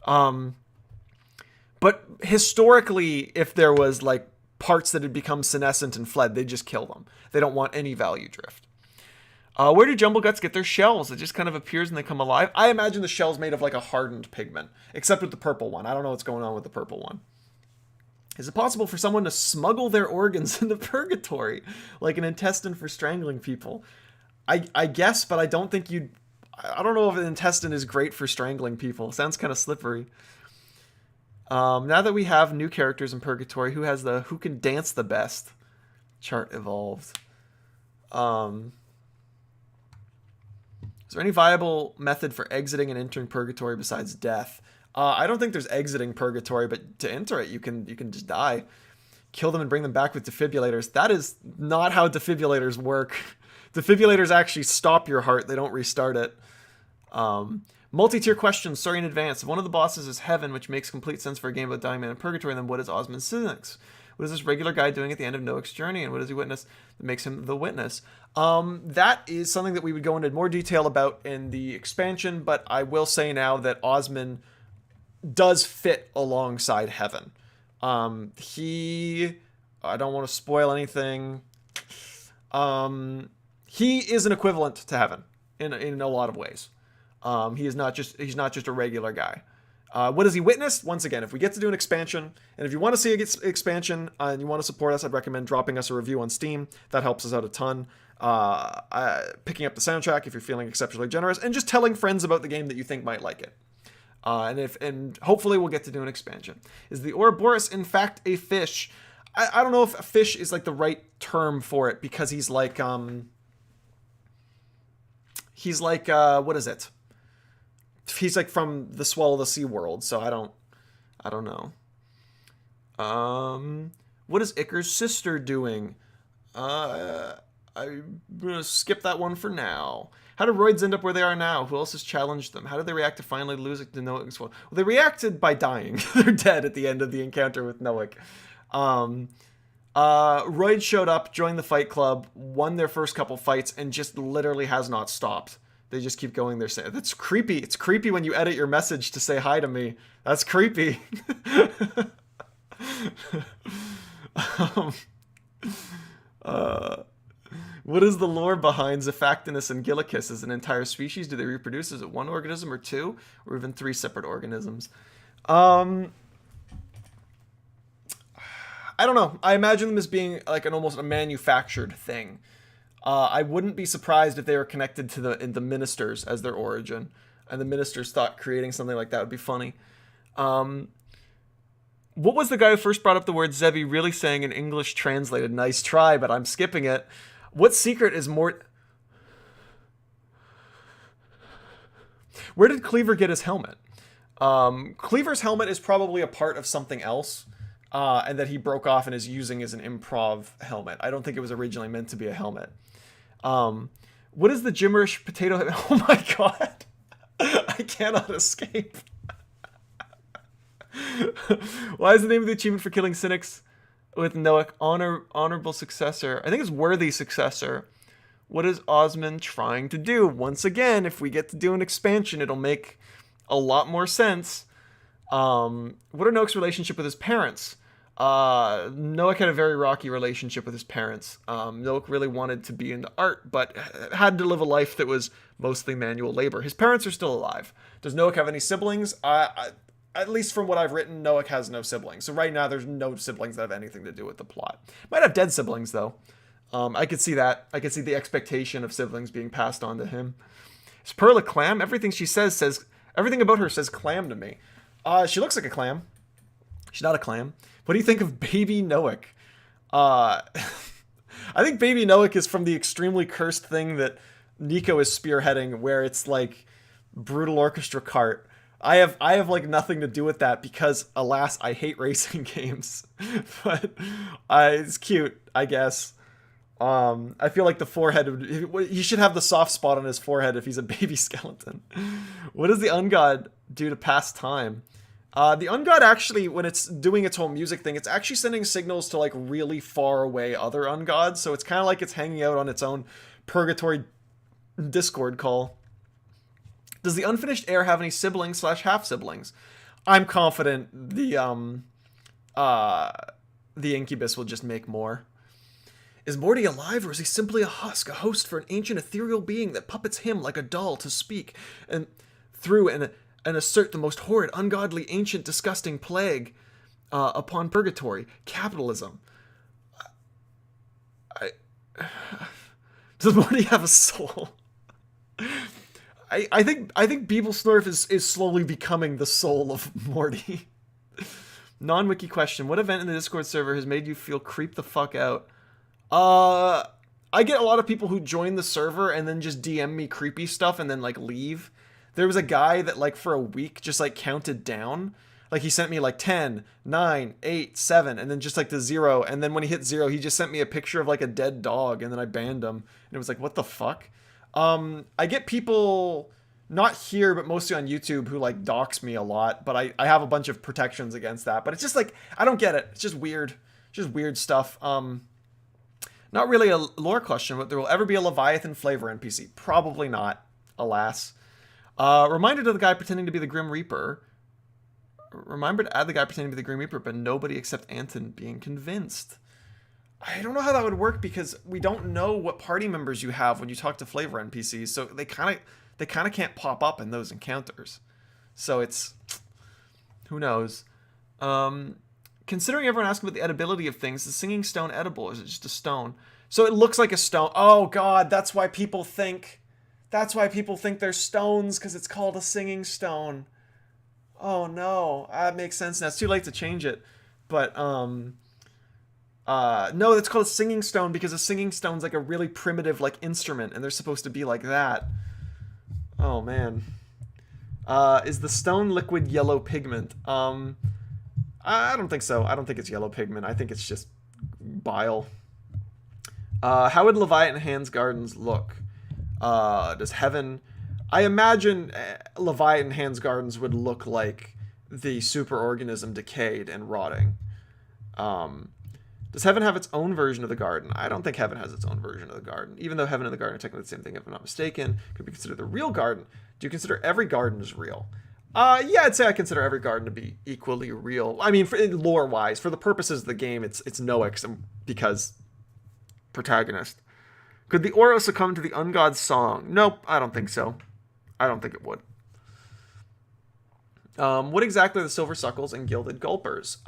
But historically, if there was, like, parts that had become senescent and fled, they'd just kill them. They don't want any value drift. Where do jumble guts get their shells? It just kind of appears and they come alive. I imagine the shell's made of like a hardened pigment, except with the purple one. I don't know what's going on with the purple one. Is it possible for someone to smuggle their organs into purgatory, like an intestine for strangling people? I guess, but I don't think you'd... I don't know if an intestine is great for strangling people. Sounds kind of slippery. Now that we have new characters in purgatory, who can dance the best? Chart evolved. Is there any viable method for exiting and entering purgatory besides death? I don't think there's exiting purgatory, but to enter it, you can just die. Kill them and bring them back with defibrillators. That is not how defibrillators work. Defibrillators actually stop your heart. They don't restart it. Multi-tier questions. Sorry in advance. If one of the bosses is Heaven, which makes complete sense for a game about dying man in purgatory, then what is Osmond Cynics? What is this regular guy doing at the end of Noak's journey, and what does he witness that makes him the witness? That is something that we would go into more detail about in the expansion, but I will say now that Osmond does fit alongside Heaven. I don't want to spoil anything. He is an equivalent to Heaven in a lot of ways. He's not just a regular guy. What does he witness? Once again, if we get to do an expansion, and if you want to see an expansion and you want to support us, I'd recommend dropping us a review on Steam. That helps us out a ton. Picking up the soundtrack if you're feeling exceptionally generous, and just telling friends about the game that you think might like it. And hopefully we'll get to do an expansion. Is the Ouroboros in fact a fish? I don't know if a fish is like the right term for it, because he's like what is it? He's like from the Swallow the Sea world, so I don't know. What is Icar's sister doing? I'm gonna skip that one for now. How do roids end up where they are now? Who else has challenged them? How did they react to finally losing to Noack? Well, they reacted by dying. They're dead at the end of the encounter with Noack. Royd showed up, joined the fight club, won their first couple fights, and just literally has not stopped. They just keep going their same. That's creepy. It's creepy when you edit your message to say hi to me. That's creepy. What is the lore behind Zephactinus and Gillicus? As an entire species? Do they reproduce? Is it one organism or two? Or even three separate organisms? I don't know. I imagine them as being like almost a manufactured thing. I wouldn't be surprised if they were connected to the ministers as their origin. And the ministers thought creating something like that would be funny. What was the guy who first brought up the word Zevi really saying in English translated? Nice try, but I'm skipping it. What secret is more... Where did Cleaver get his helmet? Cleaver's helmet is probably a part of something else, and that he broke off and is using as an improv helmet. I don't think it was originally meant to be a helmet. What is the gibberish potato... Oh my god! I cannot escape. Why is the name of the achievement for killing cynics with Noack honorable successor? I think it's worthy successor. What is Osmond trying to do? Once again, if we get to do an expansion, it'll make a lot more sense. What are Noack's relationship with his parents? Noack had a very rocky relationship with his parents. Noack really wanted to be into art, but had to live a life that was mostly manual labor. His parents are still alive. Does Noack have any siblings? At least from what I've written, Noack has no siblings. So right now, there's no siblings that have anything to do with the plot. Might have dead siblings, though. I could see that. I could see the expectation of siblings being passed on to him. Is Pearl a clam? Everything she says everything about her says clam to me. She looks like a clam. She's not a clam. What do you think of Baby Noack? I think Baby Noack is from the extremely cursed thing that Nico is spearheading, where it's like brutal orchestra cart. I have like nothing to do with that because, alas, I hate racing games. But it's cute, I guess. I feel like the forehead, he should have the soft spot on his forehead if he's a baby skeleton. What does the Ungod do to pass time? The Ungod actually, when it's doing its whole music thing, it's actually sending signals to like really far away other Ungods. So it's kind of like it's hanging out on its own purgatory Discord call. Does the Unfinished Heir have any siblings / half siblings? I'm confident the Incubus will just make more. Is Morty alive, or is he simply a husk, a host for an ancient ethereal being that puppets him like a doll to speak and through and assert the most horrid, ungodly, ancient, disgusting plague upon purgatory, capitalism? Does Morty have a soul? I think Beeblesnurf is slowly becoming the soul of Morty. Non-wiki question. What event in the Discord server has made you feel creep the fuck out? I get a lot of people who join the server and then just DM me creepy stuff and then like leave. There was a guy that like for a week just like counted down. Like he sent me like 10, 9, 8, 7, and then just like the 0. And then when he hit 0, he just sent me a picture of like a dead dog, and then I banned him. And it was like, what the fuck? I get people, not here, but mostly on YouTube, who like dox me a lot, but I have a bunch of protections against that. But it's just like, I don't get it. It's just weird. Just weird stuff. Not really a lore question, but there will ever be a Leviathan flavor NPC. Probably not, alas. Reminder to the guy pretending to be the Grim Reaper. Remember to add the guy pretending to be the Grim Reaper, but nobody except Anton being convinced. I don't know how that would work because we don't know what party members you have when you talk to flavor NPCs, so they kind of can't pop up in those encounters. So it's, who knows. Considering everyone asking about the edibility of things, is singing stone edible, or is it just a stone? So it looks like a stone. Oh god, that's why people think they're stones, because it's called a singing stone. Oh no, that makes sense now. It's too late to change it. But no, it's called a singing stone because a singing stone's like a really primitive like instrument, and they're supposed to be like that. Oh man. Is the stone liquid yellow pigment? I don't think so. I don't think it's yellow pigment. I think it's just bile. How would Leviathan Hands Gardens look? Does heaven? I imagine Leviathan Hands Gardens would look like the superorganism decayed and rotting. Um, does heaven have its own version of the garden? I don't think heaven has its own version of the garden. Even though heaven and the garden are technically the same thing, if I'm not mistaken, could be considered the real garden. Do you consider every garden as real? Yeah, I'd say I consider every garden to be equally real. I mean, lore-wise, for the purposes of the game, it's Noak's because protagonist. Could the Oro succumb to the Ungod's song? Nope, I don't think so. I don't think it would. What exactly are the Silver Suckles and Gilded Gulpers?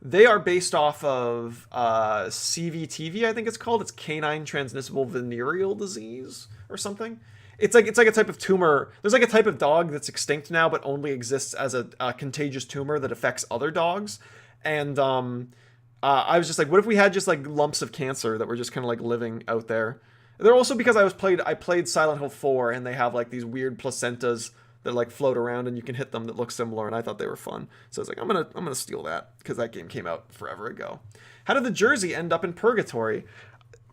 They are based off of CVTV, I think it's called. It's canine transmissible venereal disease or something. It's like a type of tumor. There's like a type of dog that's extinct now, but only exists as a contagious tumor that affects other dogs. And I was just like, what if we had just like lumps of cancer that were just kind of like living out there? They're also because I played Silent Hill 4, and they have like these weird placentas that like float around and you can hit them that look similar, and I thought they were fun. So I was like, I'm gonna steal that because that game came out forever ago. How did the Jersey end up in purgatory?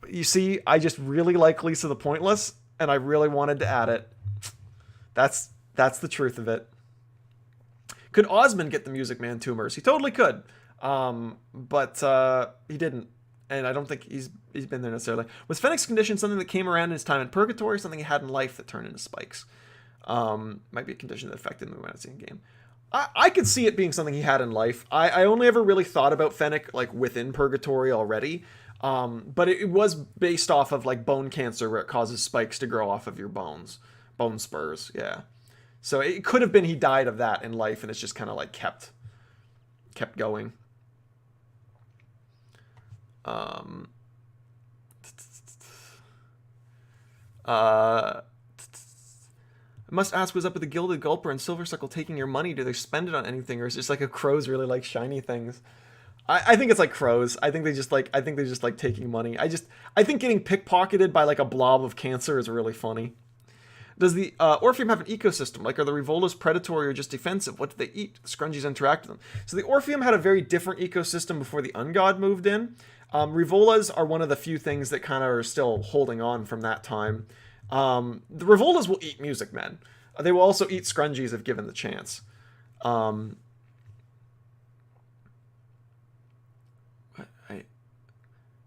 You see, I just really like Lisa the Pointless, and I really wanted to add it. That's the truth of it. Could Osmond get the Music Man tumors? He totally could, but he didn't, and I don't think he's been there necessarily. Was Fennec's condition something that came around in his time in purgatory, something he had in life that turned into spikes? Might be a condition that affected him when I was in game. I could see it being something he had in life. I only ever really thought about Fennec like within purgatory already. But it was based off of like bone cancer where it causes spikes to grow off of your bones. Bone spurs, yeah. So it could have been he died of that in life and it's just kind of like kept going. I must ask, what's up with the Gilded Gulper and Silver Suckle taking your money? Do they spend it on anything, or is it just like a crows really like shiny things? I think it's like crows. I think they just like taking money. I think getting pickpocketed by like a blob of cancer is really funny. Does the Orpheum have an ecosystem? Like, are the Revolas predatory or just defensive? What do they eat? Scrungies interact with them. So the Orpheum had a very different ecosystem before the Ungod moved in. Revolas are one of the few things that kind of are still holding on from that time. The Revolas will eat Music Men. They will also eat Scrungies if given the chance.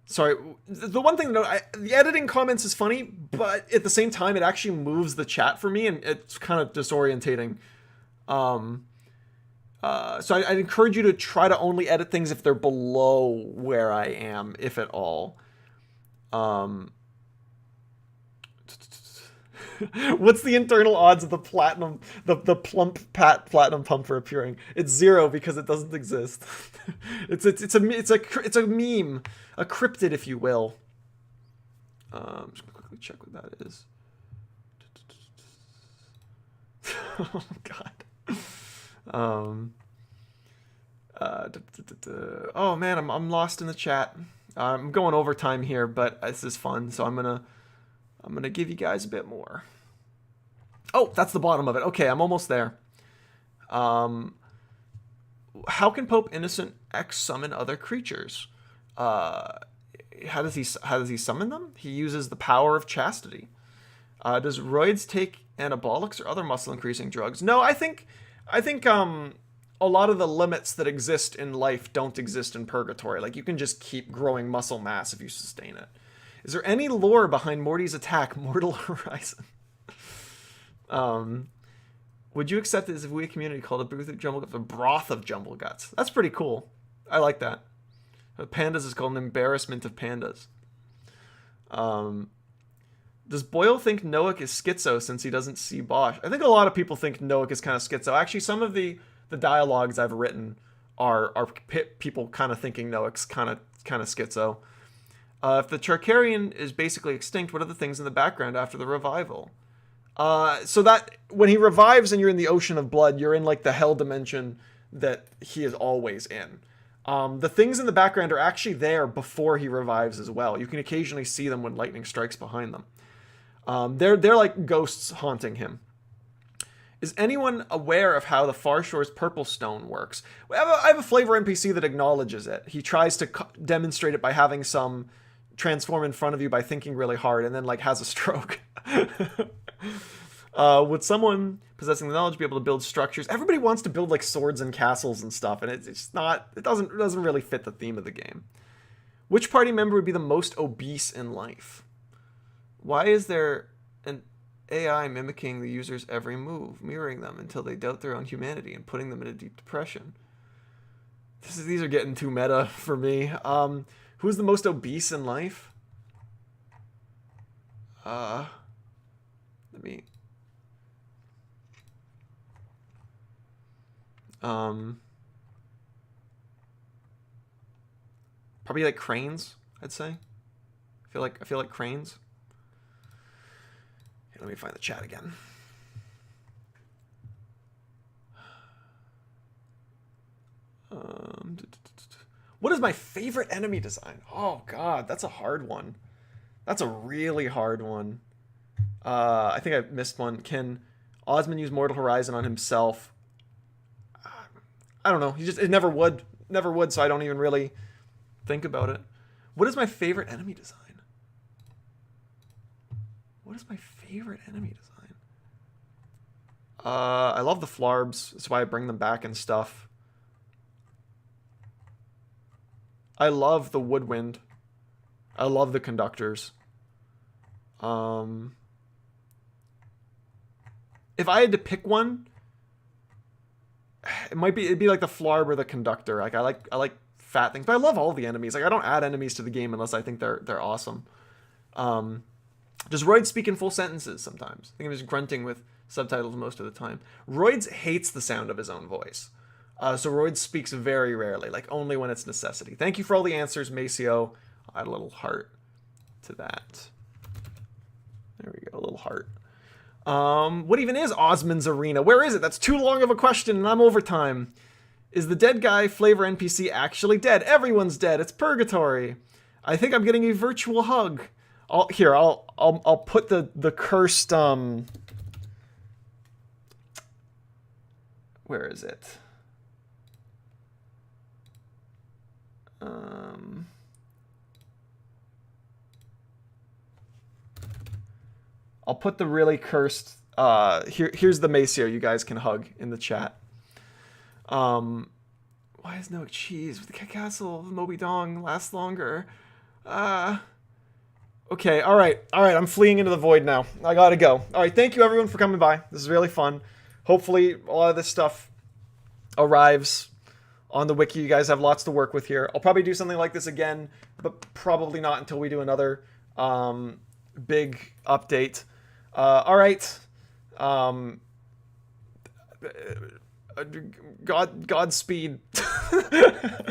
Sorry, the one thing to note, the editing comments is funny, but at the same time, it actually moves the chat for me, and it's kind of disorientating. So I'd encourage you to try to only edit things if they're below where I am, if at all. What's the internal odds of the platinum, the plump platinum pumper appearing? It's 0 because it doesn't exist. it's a meme, a cryptid, if you will. I'm just gonna quickly check what that is. Oh god. Oh man, I'm lost in the chat. I'm going overtime here, but this is fun, so I'm gonna give you guys a bit more. Oh, that's the bottom of it. Okay, I'm almost there. How can Pope Innocent X summon other creatures? How does he summon them? He uses the power of chastity. Does roids take anabolics or other muscle increasing drugs? No, I think a lot of the limits that exist in life don't exist in purgatory. Like, you can just keep growing muscle mass if you sustain it. Is there any lore behind Morty's attack, Mortal Horizon? Would you accept it as if we a community called a broth of jumble guts? That's pretty cool. I like that. Pandas is called an embarrassment of pandas. Does Boyle think Noack is schizo since he doesn't see Bosch? I think a lot of people think Noack is kind of schizo. Actually, some of the dialogues I've written are people kind of thinking Noack's kind of schizo. If the Charkarian is basically extinct, what are the things in the background after the revival? So that when he revives and you're in the ocean of blood, you're in like the hell dimension that he is always in. The things in the background are actually there before he revives as well. You can occasionally see them when lightning strikes behind them. They're like ghosts haunting him. Is anyone aware of how the Far Shore's purple stone works? I have a flavor NPC that acknowledges it. He tries to demonstrate it by having some transform in front of you by thinking really hard and then like has a stroke. Would someone possessing the knowledge be able to build structures? Everybody wants to build like swords and castles and stuff, and it's not. It doesn't really fit the theme of the game. Which party member would be the most obese in life? Why is there an AI mimicking the user's every move, mirroring them until they doubt their own humanity and putting them in a deep depression? These are getting too meta for me. Who's the most obese in life? Let me... probably like cranes, I'd say. I feel like cranes. Here, let me find the chat again. What is my favorite enemy design? Oh god, that's a hard one. That's a really hard one. I think I missed one. Can Osmond use Mortal Horizon on himself? I don't know. It never would. Never would, so I don't even really think about it. What is my favorite enemy design? What is my favorite enemy design? I love the Flarbs. That's why I bring them back and stuff. I love the Woodwind. I love the Conductors. If I had to pick one, it'd be like the Flarb or the Conductor. Like I like fat things, but I love all the enemies. Like I don't add enemies to the game unless I think they're awesome. Does Royd speak in full sentences sometimes? I think I'm just grunting with subtitles most of the time. Royd hates the sound of his own voice. So Royd speaks very rarely, like only when it's necessity. Thank you for all the answers, Maceo. I had a little heart to that. There we go, a little heart. What even is Osmond's Arena? Where is it? That's too long of a question and I'm over time. Is the dead guy flavor NPC actually dead? Everyone's dead. It's purgatory. I think I'm getting a virtual hug. I'll put the cursed where is it? I'll put the really cursed here's the Maceo you guys can hug in the chat. Why is no cheese with the castle of Moby Dong last longer? Okay, all right, I'm fleeing into the void now. I gotta go. All right, thank you everyone for coming by. This is really fun. Hopefully a lot of this stuff arrives on the wiki. You guys have lots to work with here. I'll probably do something like this again, but probably not until we do another big update. All right. Godspeed.